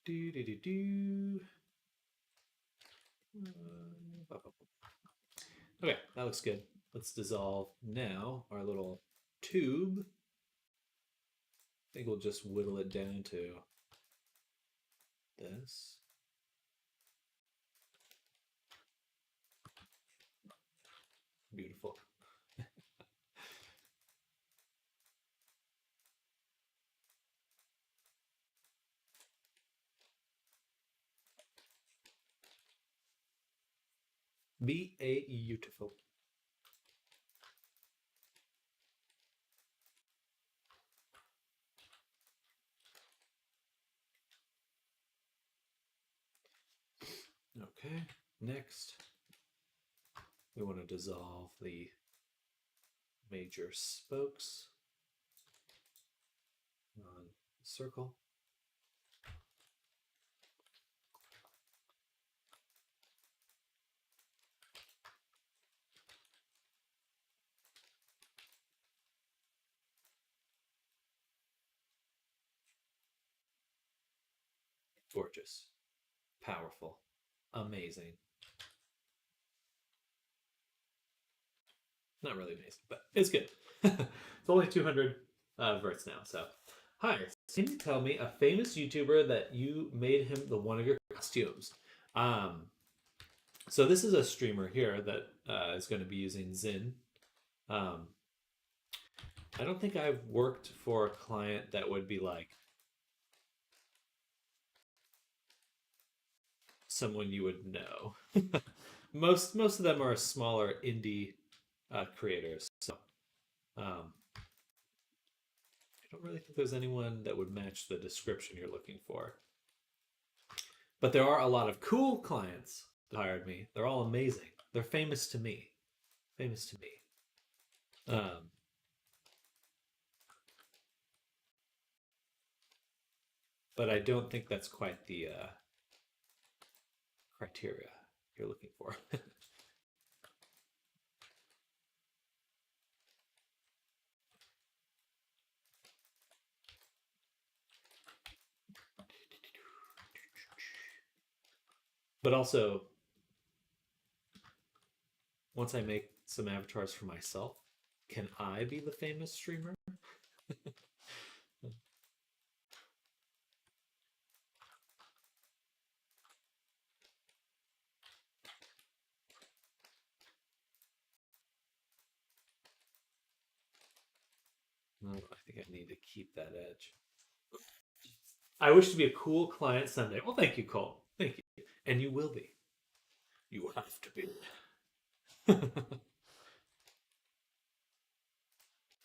Do do do do. Okay, that looks good. Let's dissolve now our little tube. I think we'll just whittle it down to this. Beautiful. Beautiful. Okay, next we want to dissolve the major spokes on the circle. Gorgeous, powerful, amazing. Not really amazing, but it's good. It's only 200 verts now, so. Hi, can you tell me a famous YouTuber that you made him the one of your costumes? So this is a streamer here that is going to be using Zin. I don't think I've worked for a client that would be like someone you would know. most of them are smaller indie creators. So I don't really think there's anyone that would match the description you're looking for. But there are a lot of cool clients that hired me. They're all amazing. They're famous to me. Famous to me. but I don't think that's quite the criteria you're looking for. But also, once I make some avatars for myself, can I be the famous streamer? No, I think I need to keep that edge. I wish to be a cool client someday. Well, thank you, Cole. Thank you. And you will be. You have to be.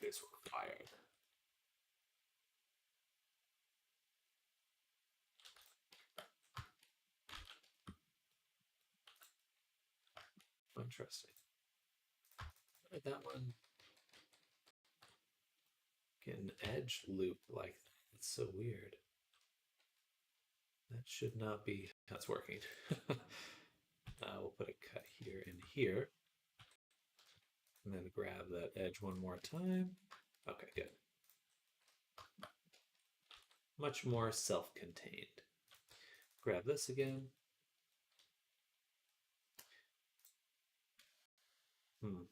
It's required. Interesting. That one get an edge loop like that. It's so weird. That should not be. That's working. We'll put a cut here and here. And then grab that edge one more time. Okay, good. Much more self-contained. Grab this again. Hmm.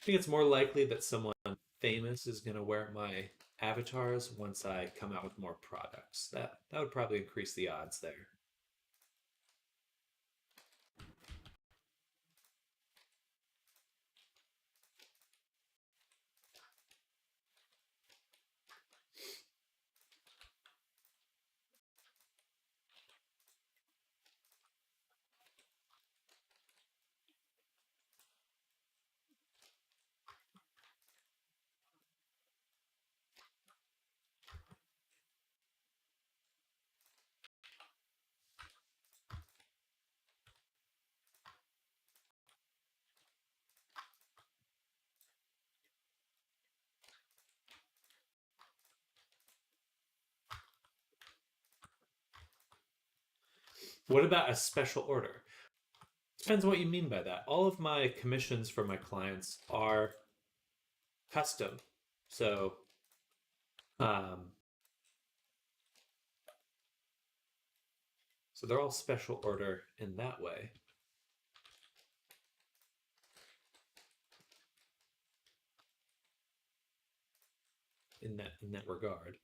I think it's more likely that someone famous is going to wear my avatars once I come out with more products. That would probably increase the odds there. What about a special order? Depends on what you mean by that. All of my commissions for my clients are custom. So um, so they're all special order in that way. In that regard.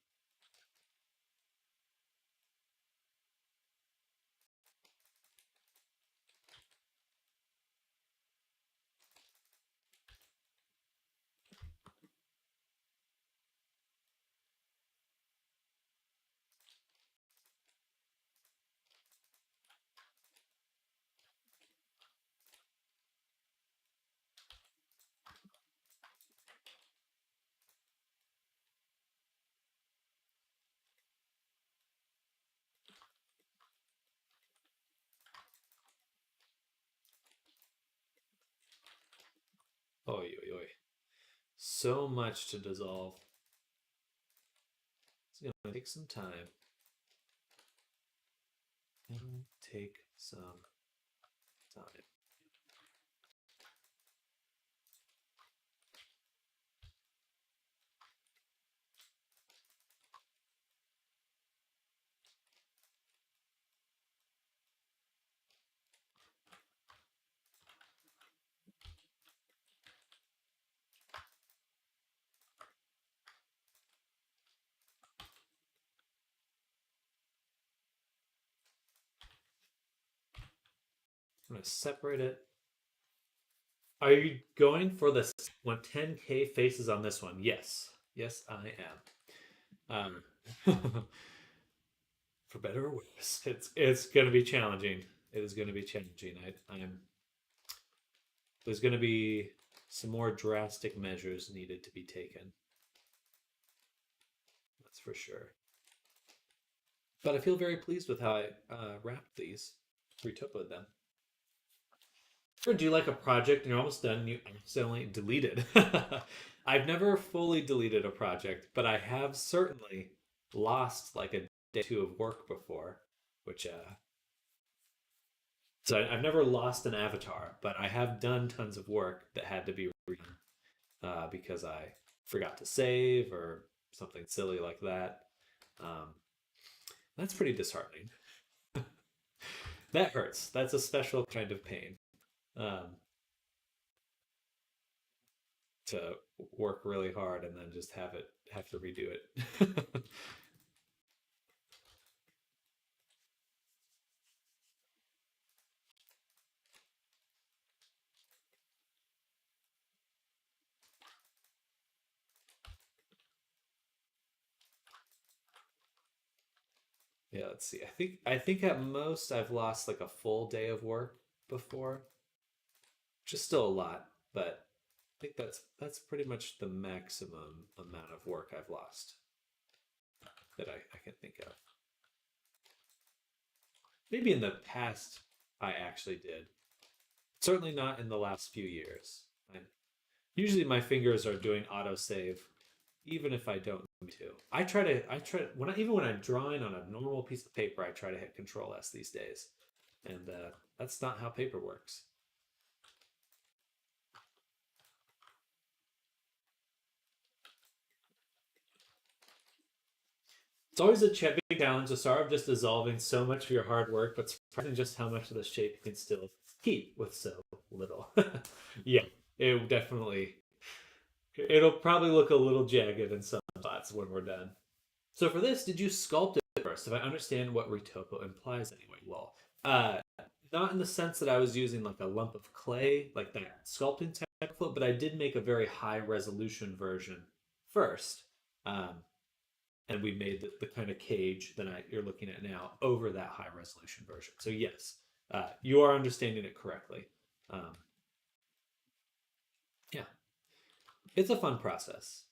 Oi, oi, oi. So much to dissolve. It's going to take some time. It'll take some time. I'm going to separate it. Are you going for the 10K faces on this one? Yes. Yes, I am. For better or worse, it's going to be challenging. It is going to be challenging. I'm there's going to be some more drastic measures needed to be taken. That's for sure. But I feel very pleased with how I wrapped these. retopoed them. Or do you like a project and you're almost done and you accidentally delete it? I've never fully deleted a project, but I have certainly lost like a day or two of work before, which so I've never lost an avatar, but I have done tons of work that had to be redone because I forgot to save or something silly like that. Um, that's pretty disheartening. That hurts. That's a special kind of pain. Um, to work really hard and then just have to redo it. Yeah, let's see. I think at most I've lost like a full day of work before, which is still a lot, but I think that's pretty much the maximum amount of work I've lost that I can think of. Maybe in the past I actually did. Certainly not in the last few years. Usually my fingers are doing autosave even if I don't need to. I try to when I, even when I'm drawing on a normal piece of paper, I try to hit Control S these days, and that's not how paper works. It's always a big challenge to start of just dissolving so much of your hard work, but surprising just how much of the shape you can still keep with so little. Yeah, it definitely. It'll probably look a little jagged in some spots when we're done. So for this, did you sculpt it first? If I understand what retopo implies anyway. Well, not in the sense that I was using like a lump of clay, like that sculpting type float, but I did make a very high resolution version first. Um, and we made the kind of cage that you're looking at now over that high resolution version. So yes, you are understanding it correctly. Um, yeah, it's a fun process.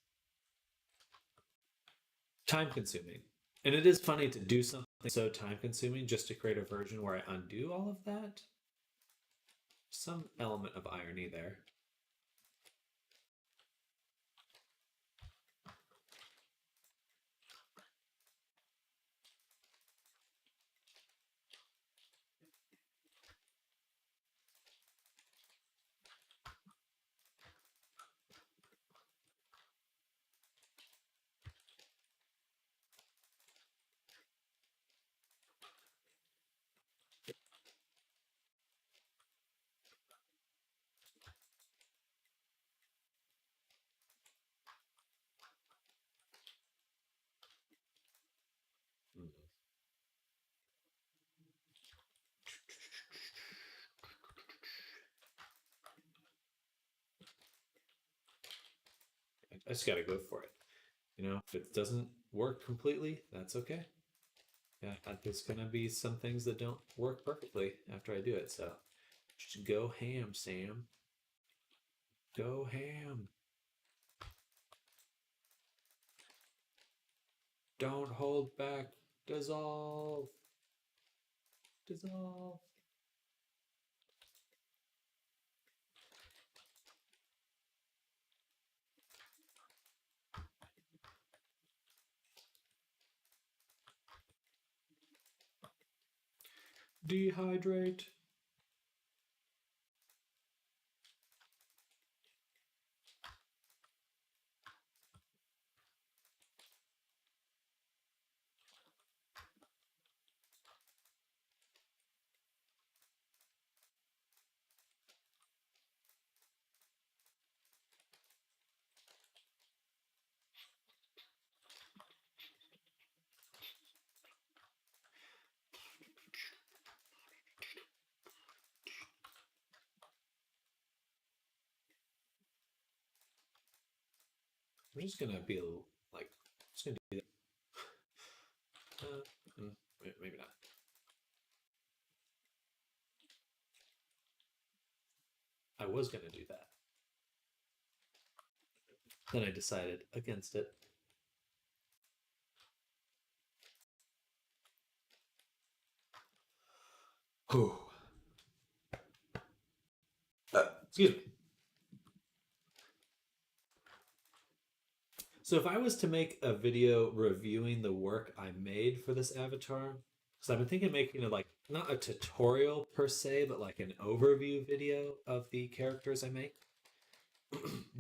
Time consuming. And it is funny to do something so time consuming just to create a version where I undo all of that. Some element of irony there. I just got to go for it. If it doesn't work completely, that's okay. Yeah, there's gonna be some things that don't work perfectly after I do it. So just go ham, Sam. Go ham. Don't hold back. Dissolve. Dissolve. Dehydrate. I'm just gonna be like, just gonna do that. Maybe not. I was gonna do that. Then I decided against it. Ooh. Excuse me. So if I was to make a video reviewing the work I made for this avatar, because I've been thinking of making it like not a tutorial per se, but like an overview video of the characters I make,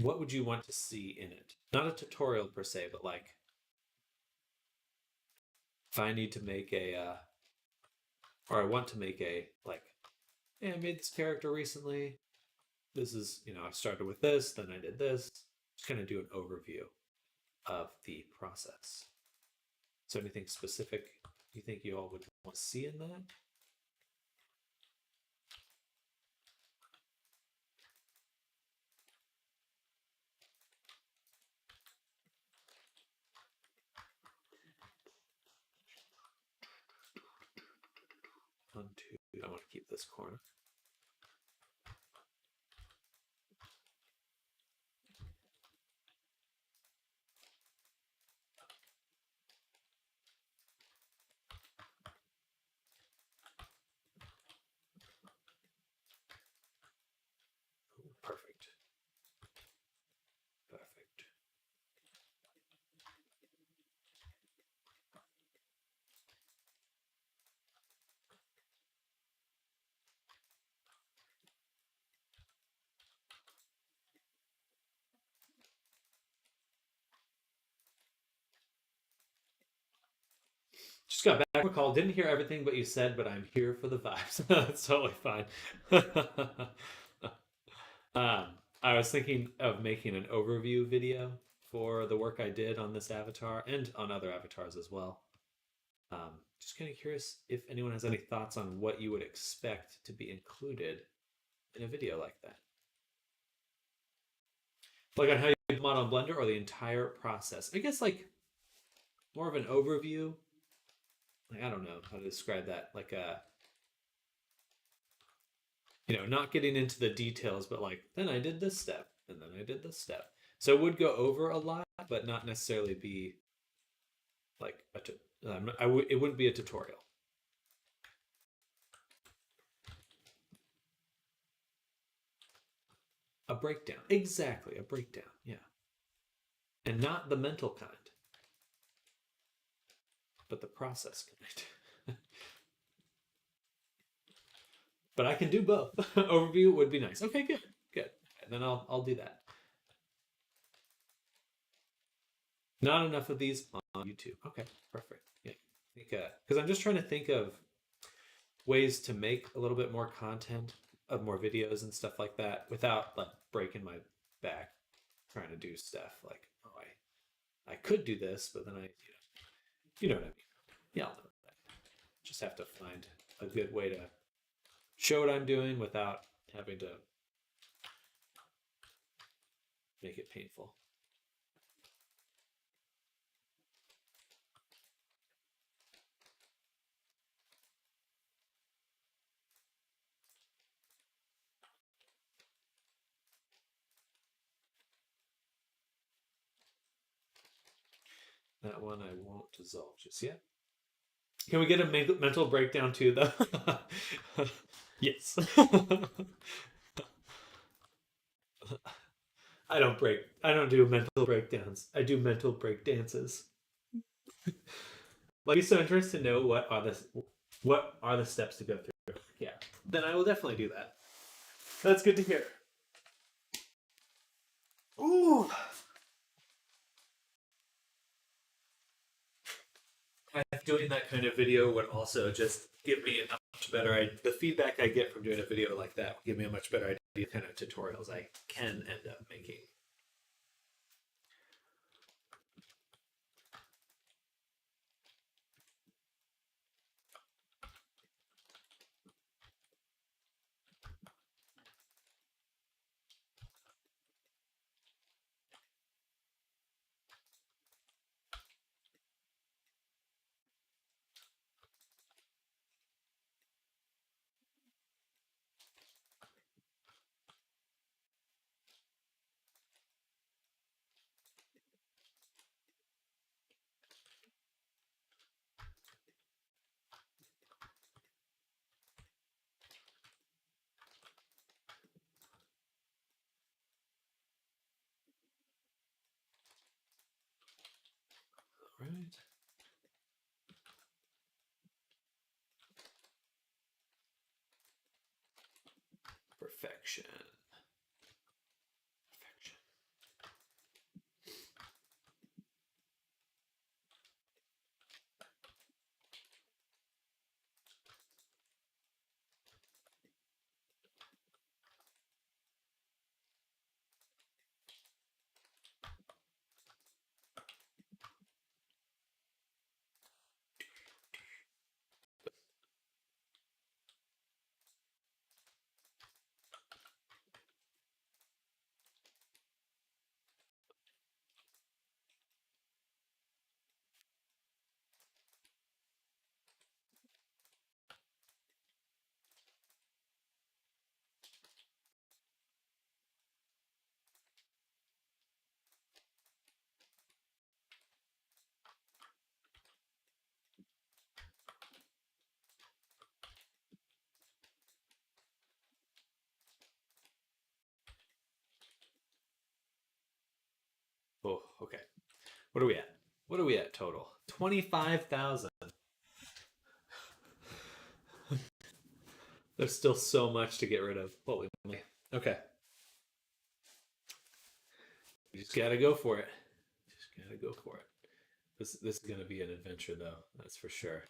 what would you want to see in it? Not a tutorial per se, but like if I need to make or I want to make a like, hey, I made this character recently. This is, I started with this, then I did this. Just kind of do an overview of the process. So anything specific you think you all would want to see in that? One, two. I want to keep this corner. Perfect. Perfect. Just got back from a call. Didn't hear everything but you said, but I'm here for the vibes. That's totally fine. um, I was thinking of making an overview video for the work I did on this avatar and on other avatars as well. Just kind of curious if anyone has any thoughts on what you would expect to be included in a video like that. Like on how you model in Blender or the entire process. I guess like more of an overview. Like, I don't know how to describe that. Like not getting into the details, but like then I did this step and then I did this step. So it would go over a lot, but not necessarily be like it wouldn't be a tutorial. A breakdown. Exactly, a breakdown. Yeah. And not the mental kind, but the process kind. But I can do both. Overview would be nice. Okay, good. Good. And then I'll do that. Not enough of these on YouTube. Okay, perfect. Yeah. Because I'm just trying to think of ways to make a little bit more content of more videos and stuff like that without like breaking my back trying to do stuff like, oh, I could do this, but then you know what I mean. Yeah, I'll know that. Just have to find a good way to show what I'm doing without having to make it painful. That one I won't dissolve just yet. Can we get a mental breakdown too, though? Yes. I don't do mental breakdowns. I do mental break dances. Like, be so interested to know what are the steps to go through. Yeah, then I will definitely do that. That's good to hear. Ooh. Doing that kind of video would also just give me a much better idea. The feedback I get from doing a video like that will give me a much better idea of kind of tutorials I can end up making. right. Perfection. Perfection. Oh, okay. What are we at? What are we at total? 25,000. There's still so much to get rid of. Holy moly. Okay. You just gotta go for it. Just gotta go for it. This is gonna be an adventure though, that's for sure.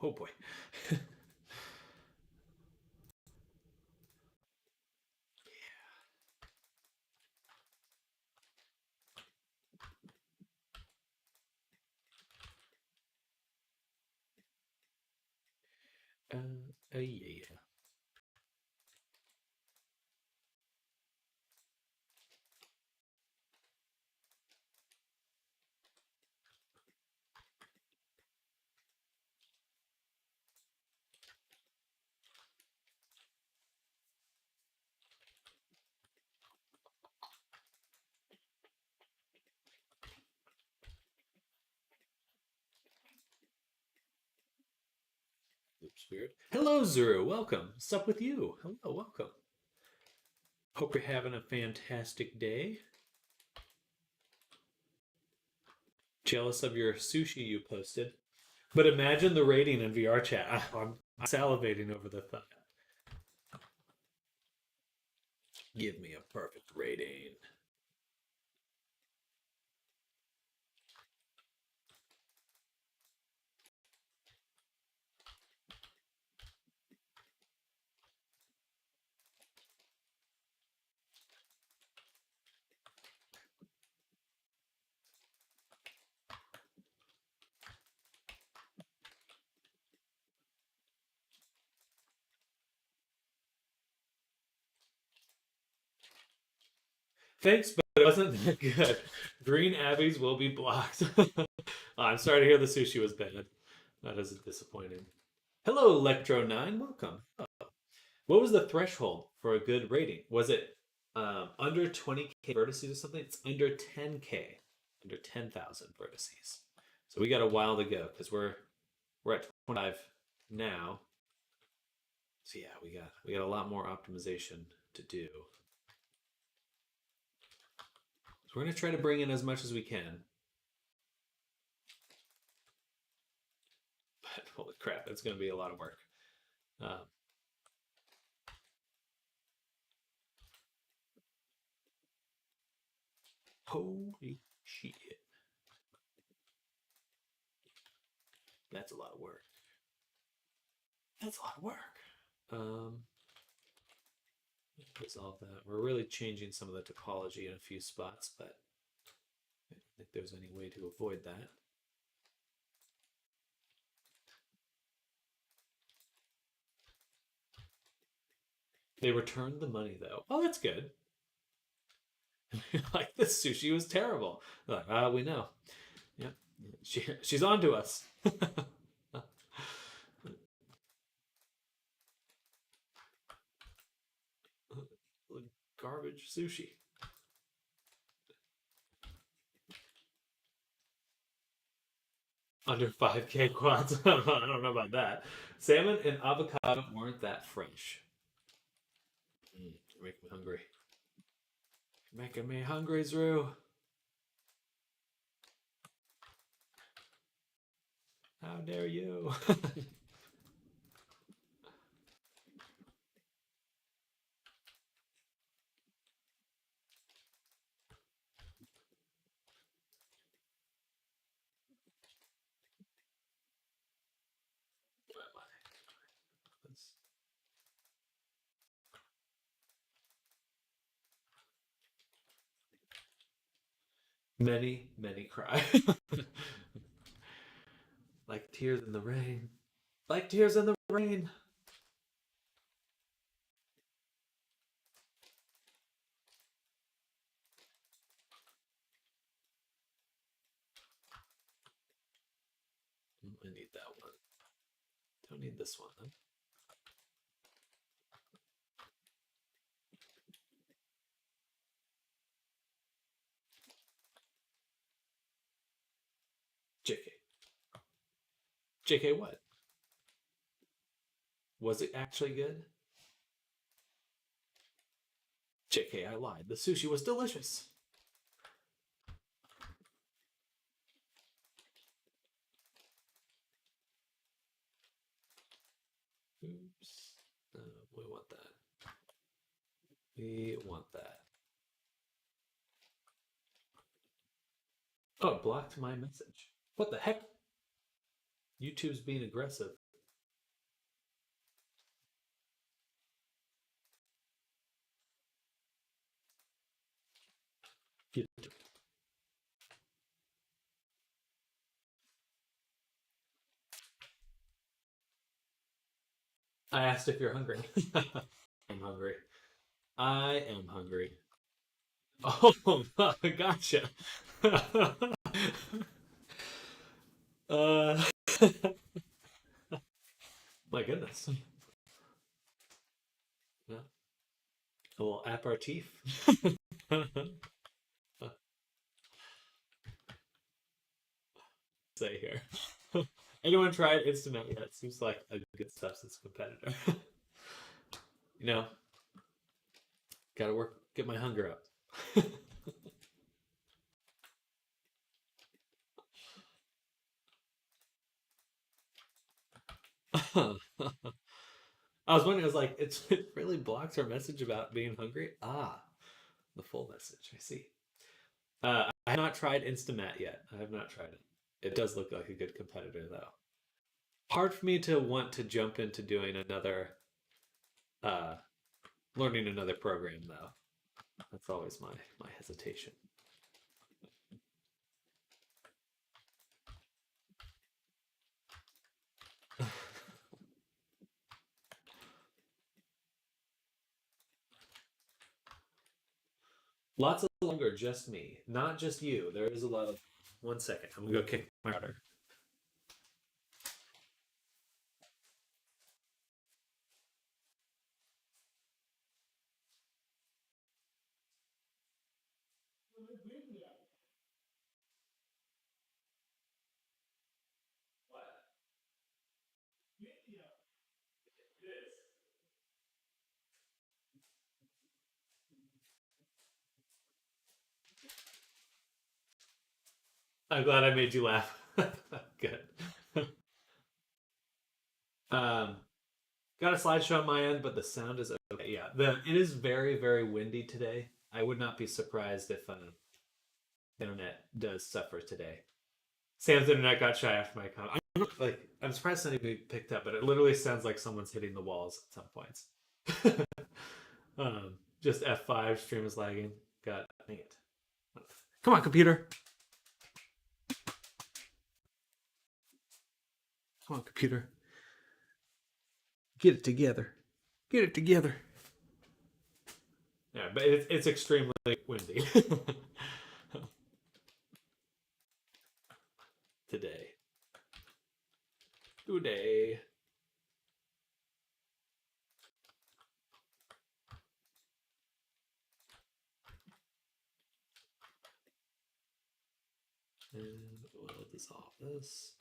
Oh boy. Yeah. Oops, weird. Hello, Zuru. Welcome. What's up with you? Hello, welcome. Hope you're having a fantastic day. Jealous of your sushi you posted. But imagine the rating in VR chat. I'm salivating over the thought. Give me a perfect rating. Thanks, but it wasn't that good. Green Abbeys will be blocked. Oh, I'm sorry to hear the sushi was bad. That is disappointing. Hello, Electro9. Welcome. Oh. What was the threshold for a good rating? Was it under 20k vertices or something? It's under 10k, under 10,000 vertices. So we got a while to go because we're at 25 now. So yeah, we got a lot more optimization to do. So we're gonna try to bring in as much as we can. But holy crap, it's gonna be a lot of work. Holy shit. That's a lot of work. That's a lot of work. Resolve that. We're really changing some of the topology in a few spots, but I don't think there's any way to avoid that. They returned the money though. Oh, that's good. Like this sushi was terrible. They're like, we know. Yep. She's on to us. Garbage sushi. Under 5K quads. I don't know about that. Salmon and avocado weren't that fresh. You're making me hungry. You're making me hungry, Drew. How dare you? Many, many cry. Like tears in the rain. Like tears in the rain. I need that one. Don't need this one, though. JK. JK what? Was it actually good? JK, I lied. The sushi was delicious. Oops. We want that. We want that. Oh, it blocked my message. What the heck? YouTube's being aggressive. I asked if you're hungry. I'm hungry. I am hungry. Oh, gotcha. uh, my goodness. Yeah. A little aperitif. Say here. Anyone tried Instant yet? Seems like a good substance competitor. You know, gotta work, get my hunger up. I was wondering, I was like, it really blocks our message about being hungry. Ah, the full message. I see. I have not tried Instamat yet. I have not tried it. It does look like a good competitor, though. Hard for me to want to jump into doing another, uh, learning another program, though. That's always my hesitation. Lots of longer, just me, not just you. There is a lot of. 1 second, I'm gonna go kick my router. I'm glad I made you laugh. Good. Um, got a slideshow on my end, but the sound is okay. Yeah, it is very very windy today. I would not be surprised if internet does suffer today. Sam's internet got shy after my comment. I'm surprised anybody picked up, but it literally sounds like someone's hitting the walls at some points. Just F5 stream is lagging. God dang it! Come on, computer. Come on, computer. Get it together. Get it together. Yeah, but it's extremely windy today. Today. And we'll dissolve this.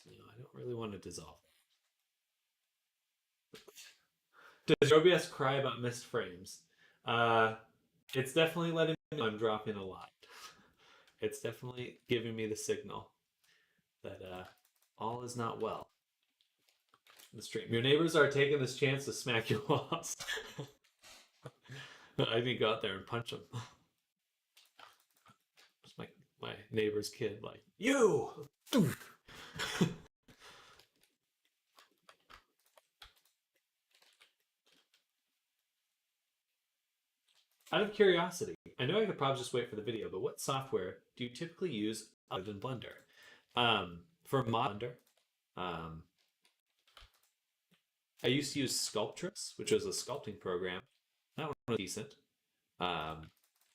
No, I don't really want to dissolve. Does your OBS cry about missed frames? Uh, it's definitely letting me know I'm dropping a lot. It's definitely giving me the signal that all is not well in the stream. Your neighbors are taking this chance to smack you off. I need to go out there and punch them. It's my neighbor's kid, like, you! Out of curiosity, I know I could probably just wait for the video, but what software do you typically use other than Blender? For Blender, um, I used to use Sculptress, which was a sculpting program. That one was decent. I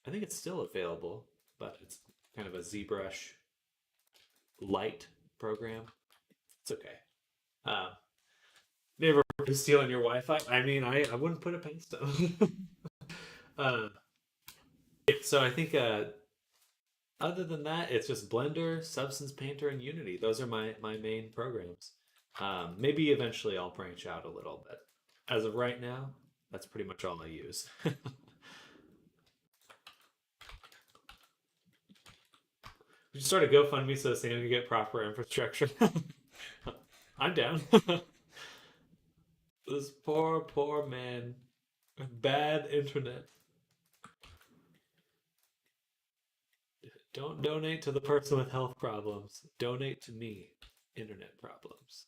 think it's still available, but it's kind of a ZBrush light program. It's okay. Neighbor stealing your Wi-Fi. I mean, I wouldn't put it past them. So I think other than that, it's just Blender, Substance Painter, and Unity. Those are my main programs. Maybe eventually I'll branch out a little, but as of right now, that's pretty much all I use. We should start a GoFundMe so Sam can get proper infrastructure. I'm down. This poor man. Bad internet. Don't donate to the person with health problems. Donate to me. Internet problems.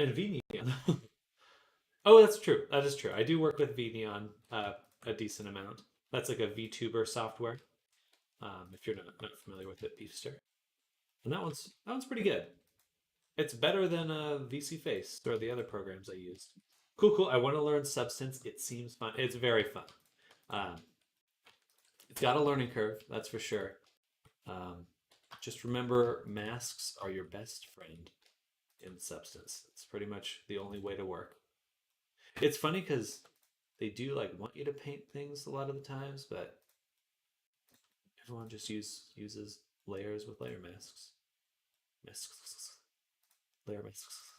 And VNeon. Oh, that's true. That is true. I do work with VNeon a decent amount. That's like a VTuber software. If you're not familiar with it, Beefster. And that one's pretty good. It's better than VC Face or the other programs I used. Cool. I want to learn Substance. It seems fun. It's very fun. It's got a learning curve, that's for sure. Just remember, masks are your best friend in Substance. It's pretty much the only way to work. It's funny because they do like want you to paint things a lot of the times, but everyone just uses layers with layer masks. Layer masks.